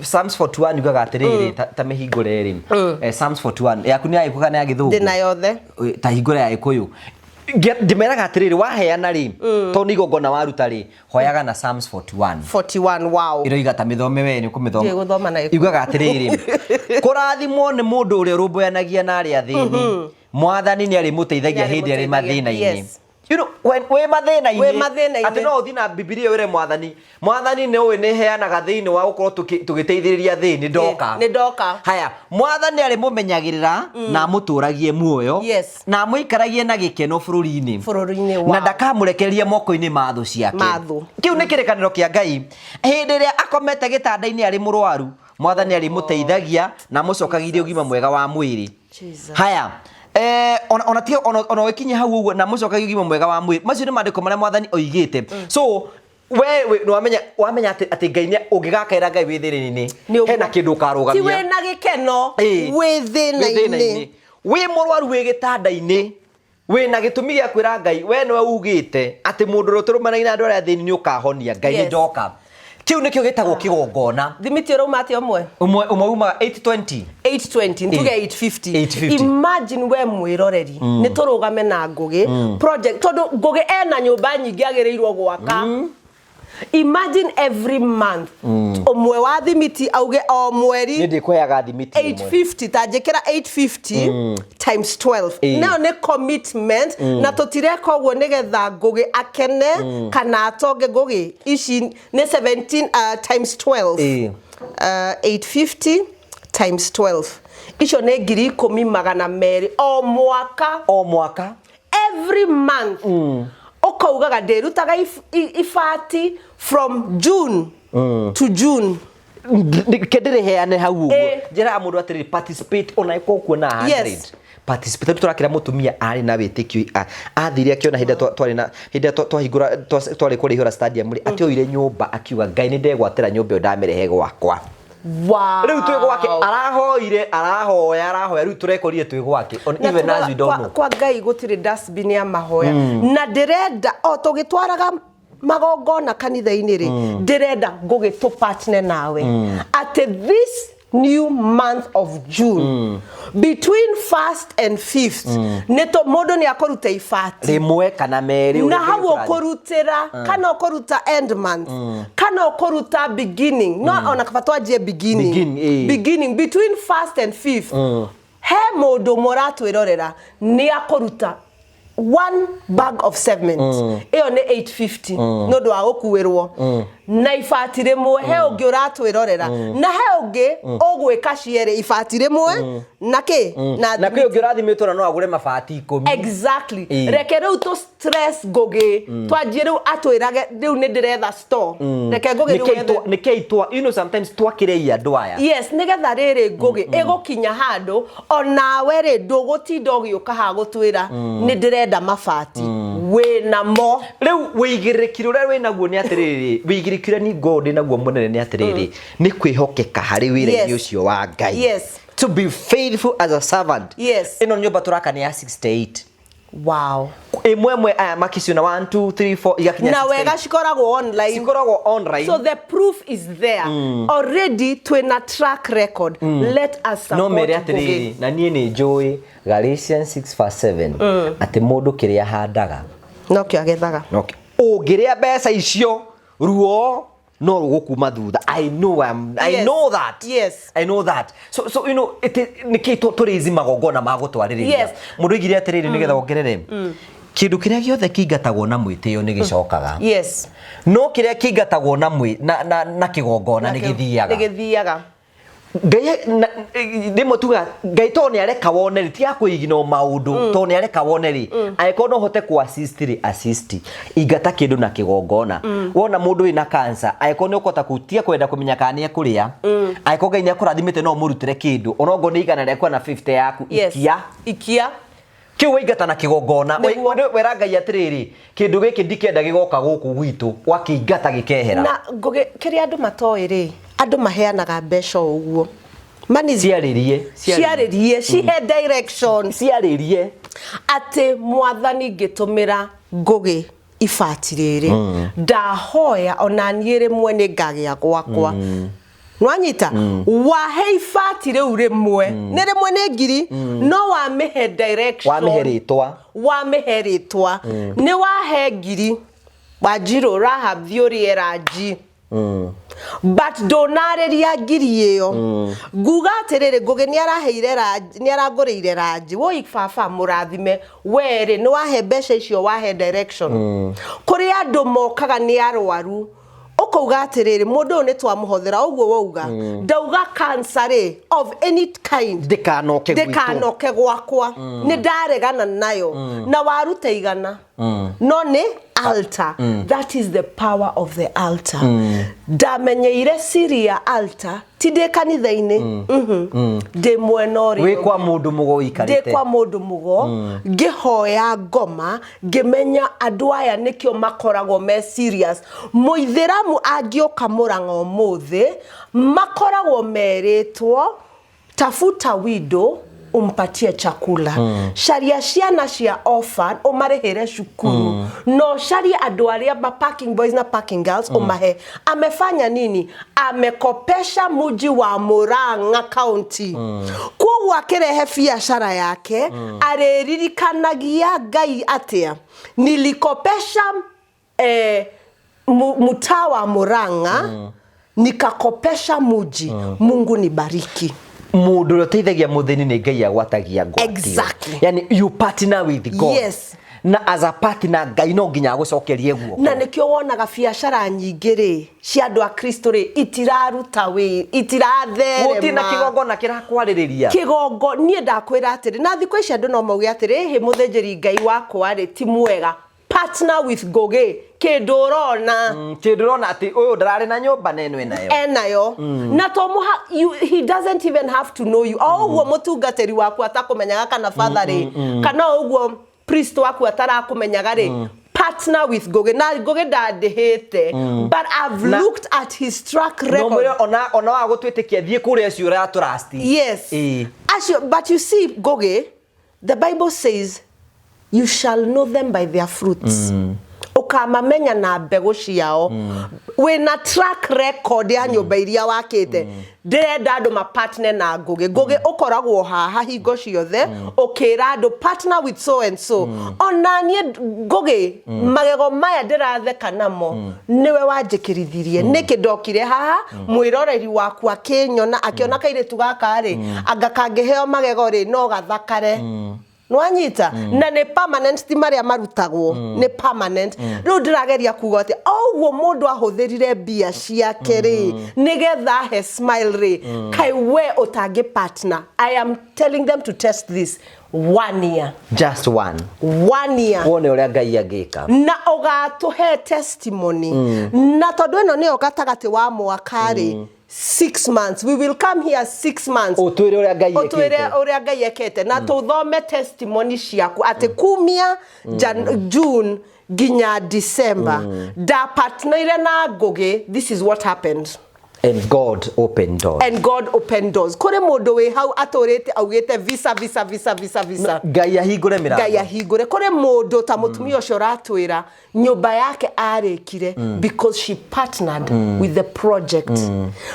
Psalms 41 yugaga atiriri ta mihingure ri Psalms 41 yaku ni ayikuga na githungu ndina yothe ta hingure ayikuyu ndimeraga atiriri waheana ri to ni igongona waruta ri hoyaga na Psalms 41 wow iroiga ta mithome we ni kumithoma guthoma na yugaga atiriri kurathimwo ni mundu uri rumboyanagia na ari athini mwathani ni ari muteithagia hindi ari mathina-ini. You know, when we mathina-ini ati no uthi na Biblia wire mwathani ne we ne heanaga thini wa gukorwo tugiteithiriria thini ndoka haya mwathani ari mumenyagirira na muturagie muoyo na muikaragie na gikeno bururi-ini na ndakamurekereria moko-ini mathu ciake kiu ni kirekaniro kia Ngai hindi ria akomete gitanda-ini ari murwaru mwathani ari muteithagia na mucokagirie ugima mwega wa mwiri haya ona wekinye hau uguo na mucokagia ugima mwega wa mwiri macio ni mandiko maria mwathani oigite so we no wamenya ati Ngai ni ungigakaira Ngai withirini hena kindu karugamia ti we na gikeno withinaini we murwaru we gitanda-ini we na gitumi gia kwira Ngai we no ugite ati mundu roturumana ina andu aria thini ni ukahonia Ngai ndoka kiu nikio gitagwo kigongona thimiti ro mate omwe uma 820 ntuge 850 imagine we mwiroreri ni turugame na ngugi project todo ngugi ena nyumba nyingi agireirwo gwaka imagine every month omwe wa thimiti auge o mweri ni ndikweyaga thimiti 850 tajekera 850 times 12 now ne commitment na tutireka ogwo nigetha ngugi akene kana atonge ngugi ici ne 17 times 12 850 times 12 icio ne 10,200 o mwaka every month okaugaga nderutaga ifati from June to June kedere heane hau njira mundu atiri participate ona iko kuona 100 participate turakira mutumia ari na witikio athire akiona hinda twari na hinda twahingura twari kurihura stadium ri atioire nyumba akiuga ngai ni ndegwatira nyumba ndamerehe gwakwa. Wow. Riu twi gwake arahoya riu turekorire twi gwake even as we don't know kwa ngai gutire dustbin ya mahoya na ndirenda tugitwaraga magongona kanitha-ini ri ndirenda ngugi tu partner nawe at this new month of June between 1st and 5th neto modo ni akoruta ifati rimwe kana meri na hawo korutera kana okoruta end month kana okoruta beginning no ona kafatwa je beginning between 1st and 5th he modo moratu irorera ni akoruta 1 bag of cement iyo ne 850 no do agokuwerwo na ifatire mwe he ungi uratwirorera na he ungi ogwika ciere ifatire mwe naki na kwi ungi urathimitwo no agure mabati 10 exactly reke riu to stress goge twanjie riu atwirage riu ni ndiretha store reke goge riu nikeitwa you know sometimes twakireia andu aya yes nigetha riri goge igukinya handu onawe ri ndugutinda ugiuka ha gutwira ni ndirenda mabati wina mo riu wigirikire uria winaguo ni atiriri wigirikire ni God naguo munene ni atiriri ni kwihokeka hari wira-ini ucio wa Ngai. Yes, to be faithful as a servant. Yes, ino nyumba turaka ni ya 68. Wow. Imwe makisiona 1 2 3 4 igakinya 68 na wega cikoragwo online so the proof is there already twina track record let us support no mere atiriri na nie ni njui Galatians 6:7 ati mundu kiria handaga no kio agethaga ungiria mbeca icio ruo no rugukuma thutha I know that yes I know that so you know niki turizi magongona magutwaririria mundu igire atiriri nigetha ongerere kindu kiria giothe kingatagwo na mwitio ni gicokaga yes no kiria kingatagwo na kigongona ni githiaga ngai demotuga ngai to ni areka woneri ti akuigino maundu to ni areka woneri aiko no hote ku assist igata kindu na kigongona wona mundu ina cancer aiko ni ukota kutia kwenda kumenya kana kuria aiko ngai ni akurathimite no murutire kindu onogo ni igana rekwa na 50 yaku ikia kiwe igata na kigongona wera ngai atiriri kindu giki ndikenda gigoka guku gwitu wakingata gikehera na ngugi kiria andu matoiri andu maheanaga mbeca uguo mani ciaririe cihe direction ciaririe ati mwathani ngitumira ngugi ifatiriri ndahoya onaniere mwene ngagia gwakwa nwanyita wahe ifatire uremwe nere mwene ngiri no wamehe direction wameheritwa ni wahe ngiri wajiro Rahab thiori eraji but donareria ngiri iyo nguga atiriri ngugi ni araguriire raji woi baba murathime were ni wahe mbeca icio wahe direction kuri andu mokaga ni arwaru ukauga atiriri mundu ni twamuhothera uguo wauga ndauga cancer of any kind dekanoke gwakwa ni ndaregana nayo na waruta igana no ni altar that is the power of the altar ndamenyeire siri ya altar tinde kanitha-ini de mwenori we kwa mundu mugo ikarite de kwa mundu mugo ngihoya ngoma ngimenya andu aya nikio makoragwo me serious muithiramu angioka murango muthi makoragwo meritwo tafuta widow umpatie chakula sharia ciana cia orphan umarehere cukuru no sharia andu aria parking boys na parking girls umahe amefanya nini amekopesha muji wa Murang'a County kwa akirehe biashara yake areririkanagia Ngai atia nilikopesha mtaa wa Murang'a nikakopesha muji Mungu nibariki mundu roteithagia muthini ni Ngai agwatagia ngwatio exactly yani you partner with God yes na as a partner Ngai no nginya gucokerie guoko na nikio wonaga biashara nyingi ri cia andu a Kristo ri itiraruta wi itiratherema gutina kigongona kirakwariria kigongo nie ndakwira atiri na thiko ici andu no mauge atiri he muthenjeri Ngai wakwa ri ti mwega partner with Goge kedorona kedorona ati uyu ndarari na nyumba neno enayo na tomu he doesn't even have to know you ogwo mutungateri waku atakumenyaga kana father ri kana ogwo priest waku atarakumenyaga ri partner with Goge na Goge ndandihite but I've looked at his track record ona wa gutwitikia thie kuria cio ra trust yes but you see Goge the Bible says you shall know them by their fruits ukamamenya na mbegu ciao wina track record ya nyumba iria wakite ndirenda andu ma partner na Goge ukoragwo haha hingo ciothe ukira andu partner with so and so onanie Goge magego maya ndiratheka namo niwe wanjikirithirie niki ndokire haha mwiroreri waku akinyona akiona kairitu gaka ri anga kangiheo magego ri no gathakare nwanyita na ne permanent ti maria marutagwo ne permanent ru ndirageria kuga ati ogwo mundu ahuthirire bia ciake ri nigetha he smile ri kai we utangi partner I am telling them to test this 1 year just 1 year wone uria Ngai agika na ugatuhe testimony na tondu eno ni ogatagati wa mwaka ri 6 months we will come here 6 months otwire uria Ngai ekete na tuthome testimony ciaku ati kumia June ginya December da partner na Goge this is what happened and God opened doors kore mundu we hau atorete augite visa Ngai ahingure kore mundu ta mutumia ucio ratwira nyumba yake arekire because she partnered with the project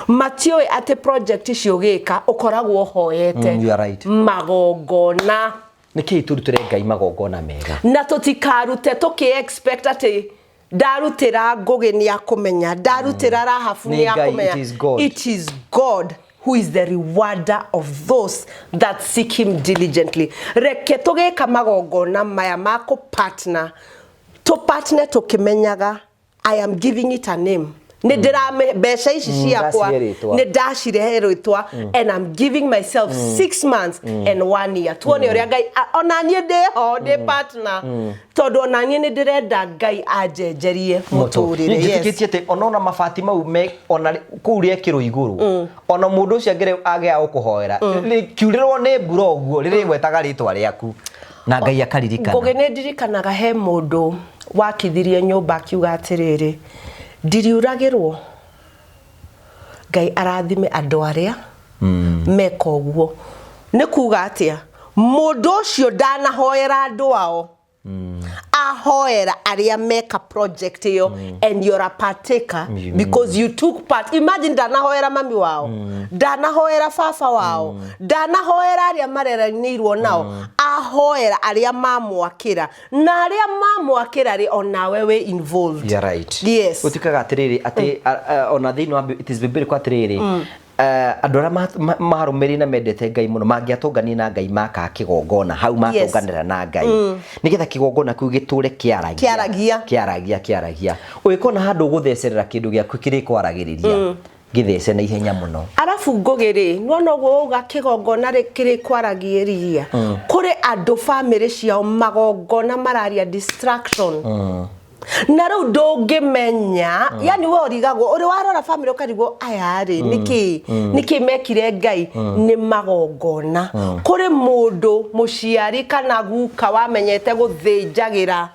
Matthew ate project icio gika ukoragwo hoyete magongona niki turuture Ngai magongona mega na tutikarute tuki expect ati darutira Goge ni akumenya darutira Rahafu ni akumenya it is God who is the rewarder of those that seek him diligently reke tugeka magongona maya mako partner to partner tukimenyaga I am giving it a name Nidirame besha ici ciakwa nidashire ritwa and I'm giving myself 6 months and 1 year tuone uria Ngai onanie ho de partner todo onanie nidirenda Ngai ajenjerie muturire yes ndikitie te onona mabati mau me ona kuurie kiro iguru ona mundu ucio ngere agea ukuhoera kiurirwo ni mbura oguo riri gwetaga ritwa riaku na Ngai akaririkana Goge ndirikanaga he mundu wakithirie nyumba akiuga atiriri ndiriuragirwo Ngai arathime andu aria meka uguo ni kuga atia mundu ucio ndanahoera andu ao ahoera aria meka project iyo and you're a partaker because you took part imagine ndanahoera mami wao ndanahoera fafa wao ndanahoera aria mareranirwo nao ahoera aria mamwakira na aria mamwakira ri onawe we involved you're right yes utikaga atiriri ati ona thino it is biblical atiriri andu aria marumiri na mendete Ngai muno mangiatungania na Ngai maka kigongona hau matunganira na Ngai nigetha kigongona kiu giture kiaragia uyikona handu guthecerera kindu giaku kiri kwaragiriria githece na ihenya muno arafu Ngogere nwono guga kigongona kiri kwaragiria kuri andu family ciao magongona mararia distraction na ru ndungimenya yani we origagwo uri warora family ukarigwo ayari niki mekire Ngai ni magongona kuri mundu muciari kana guka wamenyete guthinjagira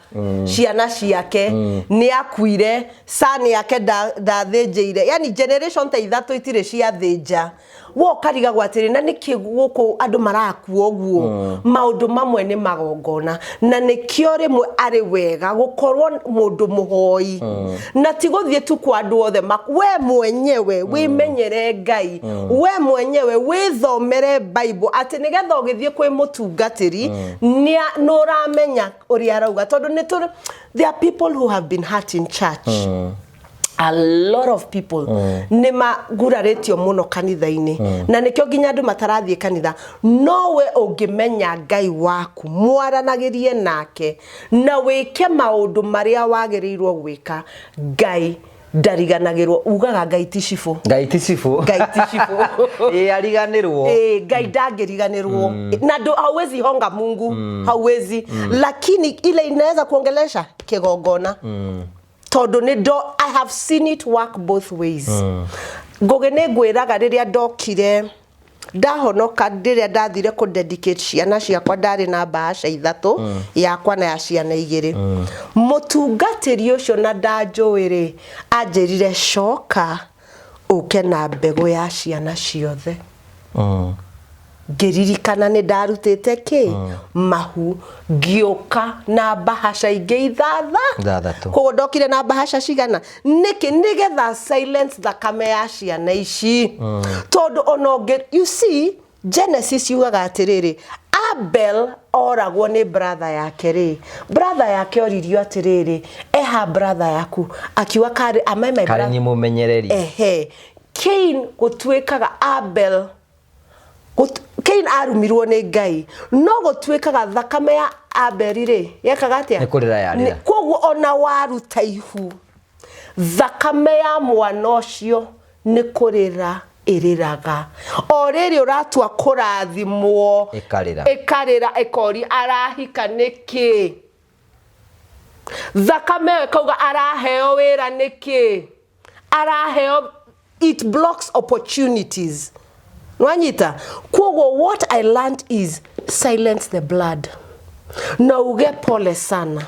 ciana ciake ni akuire sani yake ndathinjire yani generation ta ithatu itire cia thinja wo kariga gwatiri na niki guko andu marakuo guo maundu mamwe ni magongona na nikio rimwe ari wega gukorwo mundu muhoi na tiguthie tu kwa andu othe we mwenyewe wimenyere Ngai we mwenyewe withomere Bible ati nigetha ugithie kwi mutungatiri ni uramenya uri arauga tondu ni there are people who have been hurt in church. A lot of people nima guraretio muno kanitha-ini na nikyo ginya andu matarathie kanitha nowe ungimenya Ngai waku mwaranagirie nake na wike maundu maria wagirirwo gwika Ngai ndariganagirwo ugaga Ngai ticifu ariganirwo Ngai ndangiriganirwo na ndo hawezi honga Mungu hawezi lakini ile inaweza kuongelesha kigongona todo ni do I have seen it work both ways gogene gwiraga riria ndokire ndahonoka riria ndathire ku dedicate ciana ciakwa ndari na bahasha 3 yakwa na ya ciana 2 mutungatiri ucio na ndanjoire anjirire coka uke na mbegu ya ciana ciothe ngiririkana ni ndarutite ki mahu ngioka na bahasha ingi 3 kogo ndokire na bahasha cigana niki nigetha silence thakame ya ciana ici tondu ononge you see Genesis yugaga atiriri Abel oragwo ni brother yake oririo atiriri eha brother yaku akiwa kari amai my brother kari mumenyereri Cain gutwikaga Abel Cain arumirwo ni Ngai no gutwikaga thakame ya Abel ri yekaga atia nikurira yarira koguo ona waruta ihu thakame ya mwana ucio nikurira iriraga oriri uratua kurathimwo ikarira ikori arahika niki thakame kauga araheo wira niki araheo it blocks opportunities Nwanyita kogo what I learned is silence the blood na uge pole sana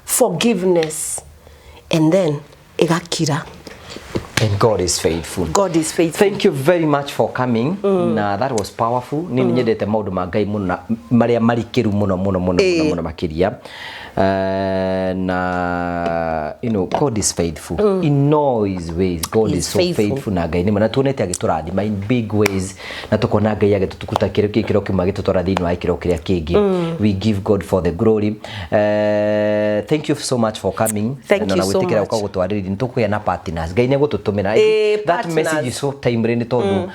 forgiveness and then igakira. And God is faithful. God is faithful. Thank you very much for coming. Na that was powerful. Nini nyendete maundu ma Ngai muno maria marikiru muno makiria. Na you know God is faithful in all his ways. God is so faithful na Ngai ni mana tuonete agiturathima in big ways na tukona Ngai agitutukuta kiro kimwe agitutora thini wa kiro kiria kingi. We give God for the glory. Thank you so much for coming. Thank you so much. Gutwariri ntukuya na partners Ngai ne gututumira that message is so timely ni tondu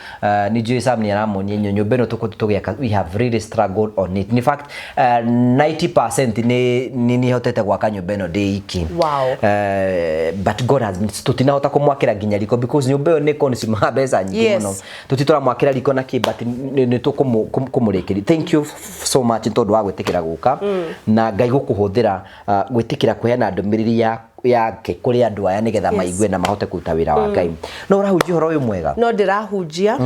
ni Joy Sam ni aramonia nyonyombe no tukutugia we have really struggled on it. In fact 90% ni hotete gwaka nyombe no de iki. Wow. But God has tutinahota kumwakira ginya riko because nyombe yo ne consume mbeca nyingi muno tutitora mwakira riko na ki but ni tukumurekeri. Thank you so much tondu wa gwetikira guka na Ngai gukuhuthira gwetikira kuheana ndumiriri yake kuri andu aya nigetha maigue na mahote kuruta wira wa Ngai. No urahujia horo uyu mwega? No ndirahujia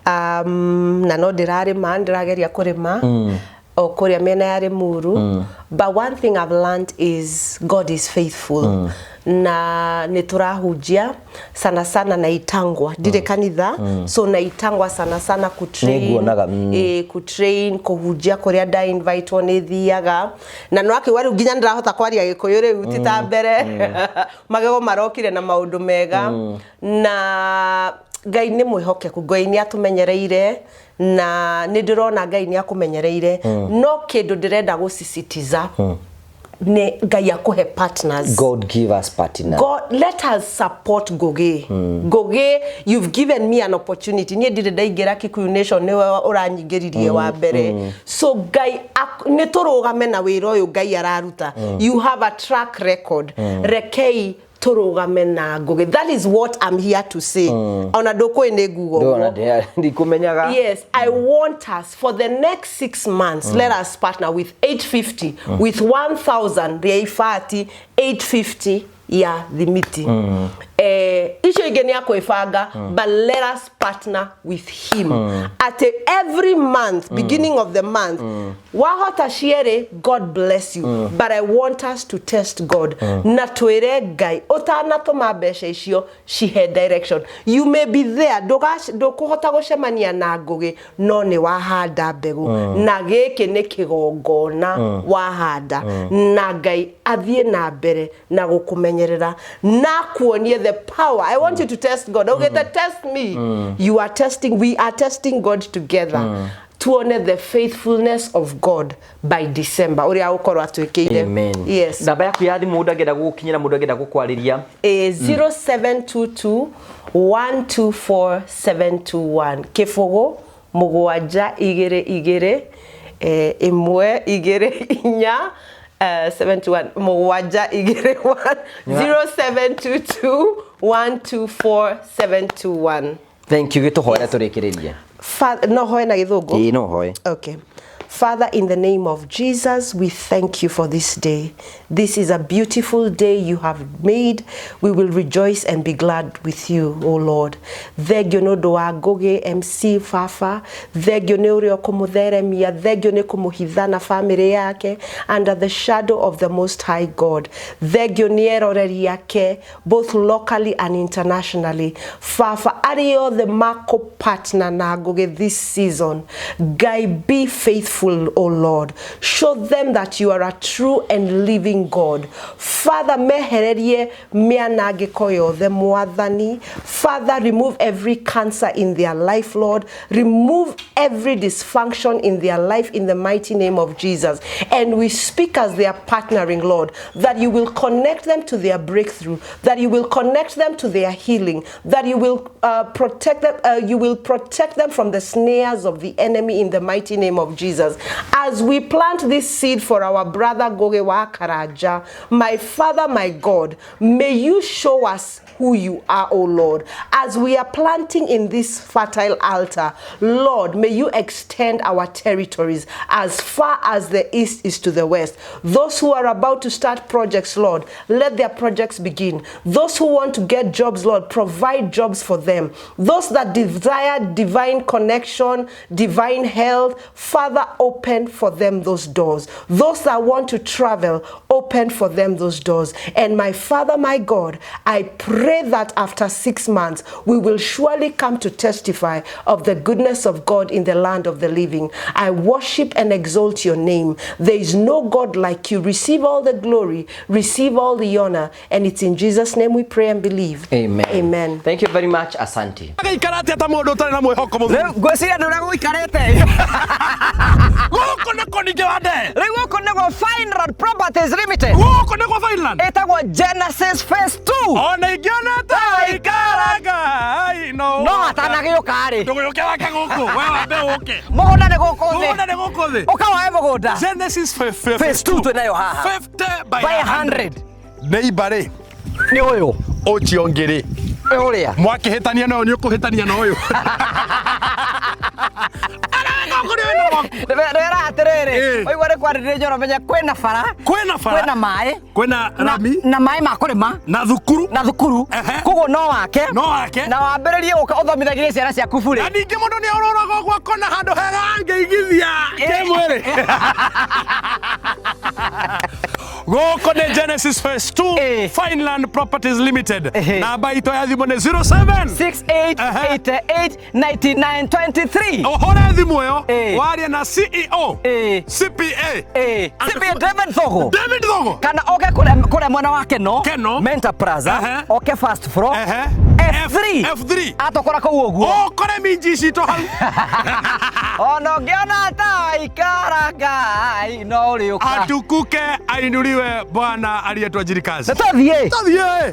na no ndirarima ndirageria kurima o kuria mena ya Limuru. But one thing I've learned is God is faithful. Na niturahujia sana sana na itangwa dire kanitha so na itangwa sana sana kutrain kuhujia kuria da invite one thiaga na no akiwaru ginya ndirahota kwaria gikuyu riu tita mbere magego marokire na maundu mega na Ngai ni mwihokeku Ngai ni atumenyereire na nidirona Ngai ni akumenyereire no kindu ndirenda gucicitiza ne Ngai akuhe partners. God give us partners. God let us support Goge. Goge, you've given me an opportunity. Nie ndire ndaigira Kikuyu Nation niwe uranyingiririe wa mbere. So Ngai niturugame na wira uyu Ngai araruta. You have a track record. Rekei turugame na Goge. That is what I'm here to say. Ona doko enegugo. Ndikumenyaga. Yes, I want us for the next 6 months let us partner with 850 with 1000 reifati 850 ya the meeting. icio ingĩ nĩ akwĩbanga, but let us partner with him. At every month, beginning of the month, wahota cierĩ, God bless you, but I want us to test God. Na twĩre Ngai, ũtanatũma mbeca icio cihe direction. You may be there, ndũkũhota gũcemania na ngũgĩ, no nĩ wahanda mbegũ. Na gĩkĩ nĩ kĩgongona wahanda. Na Ngai athiĩ na mbere na gũkũmenyerera. Na kuonie the power. I want you to test God. Okay, test me. You are testing, we are testing God together. Tuone the faithfulness of God by December. Uria ukorwa twĩkĩire. Amen. Yes. Namba yaku ya thimũ mũndũ angĩenda gũgũkinyĩra, mũndũ angĩenda gũkwarĩria. 0722 124 721. Kĩbũgũ mũgwanja igĩrĩ igĩrĩ ĩmwe igĩrĩ inya 721 mũgwanja igĩrĩ 0722 124 721. Thank you. Gĩtũhoere tũrĩkĩrĩrie. No hoye na gĩthũngũ? No hoye. Okay. Father, in the name of Jesus, we thank you for this day. This is a beautiful day you have made. We will rejoice and be glad with you, O Lord. Thegio no doa goge MC Fafa. Thegio ne urio kumutheremia. Thegio ne kumuhithana family yake under the shadow of the Most High God. Thegio ne eroreri yake both locally and internationally. Fafa, ario the Marco partner na goge this season. Guy, be faithful, O Lord. Show them that you are a true and living God. Father, mehererie mianagiko yothe mwathani. Father, remove every cancer in their life, Lord. Remove every dysfunction in their life in the mighty name of Jesus. And we speak as they are partnering, Lord, that you will connect them to their breakthrough, that you will connect them to their healing, that you will protect them. You will protect them from the snares of the enemy in the mighty name of Jesus. As we plant this seed for our brother Goge wa Karaja, my Father, my God, may you show us who you are, O Lord. As we are planting in this fertile altar, Lord, may you extend our territories as far as the east is to the west. Those who are about to start projects, Lord, let their projects begin. Those who want to get jobs, Lord, provide jobs for them. Those that desire divine connection, divine health, Father, open for them those doors. Those that want to travel, open for them those doors. And my Father, my God, I pray that after 6 months, we will surely come to testify of the goodness of God in the land of the living. I worship and exalt your name. There is no God like you. Receive all the glory, receive all the honor, and it's in Jesus' name we pray and believe. Amen. Amen. Thank you very much. Asante. Fine Road Properties Limited. Etagwo Genesis Phase 2. No atanagĩũka rĩ. Mũgũnda nĩ gũkũ thĩ. Ũkawae mũgũnda. Genesis Phase 2 twĩnayo haha. 50 by 100. Neighbor rĩ. Nĩ ũyũ. Ũcio ngĩ rĩ. Ũrĩa. Mwakĩhĩtania nayo nĩ ũkũhĩtania na ũyũ. Ndĩrera atĩrĩrĩ, ũigua nĩ kwarĩrĩria njoro menya kwĩna bara, kwĩna maĩ, kwĩna rami, na maĩ ma kũrĩma, na thukuru, koguo no wake, na wambĩrĩrie gũka ũthomithagie ciana ciaku burĩ. Na ningĩ mũndũ nĩ aũrũraga ũguo akona handũ hega angĩigithia kĩmwĩrĩ. Gũkũ nĩ Genesis Phase 2 Fineland Properties Limited. Namba itũ ya thimũ nĩ 0768889923. Ũhũre thimũ ĩyo warie na CEO CPA David Thogo. Kana oke kũrĩa mwena wa Keno Mentor Plaza, oke first floor F3 atokora kũu ũguo ũkore minji citũ hau. Ona ũngĩona ta ikara Ngai no ũrĩũka atukuke ainuriwe Bwana aliyetwajirikazi. Tuthiĩ.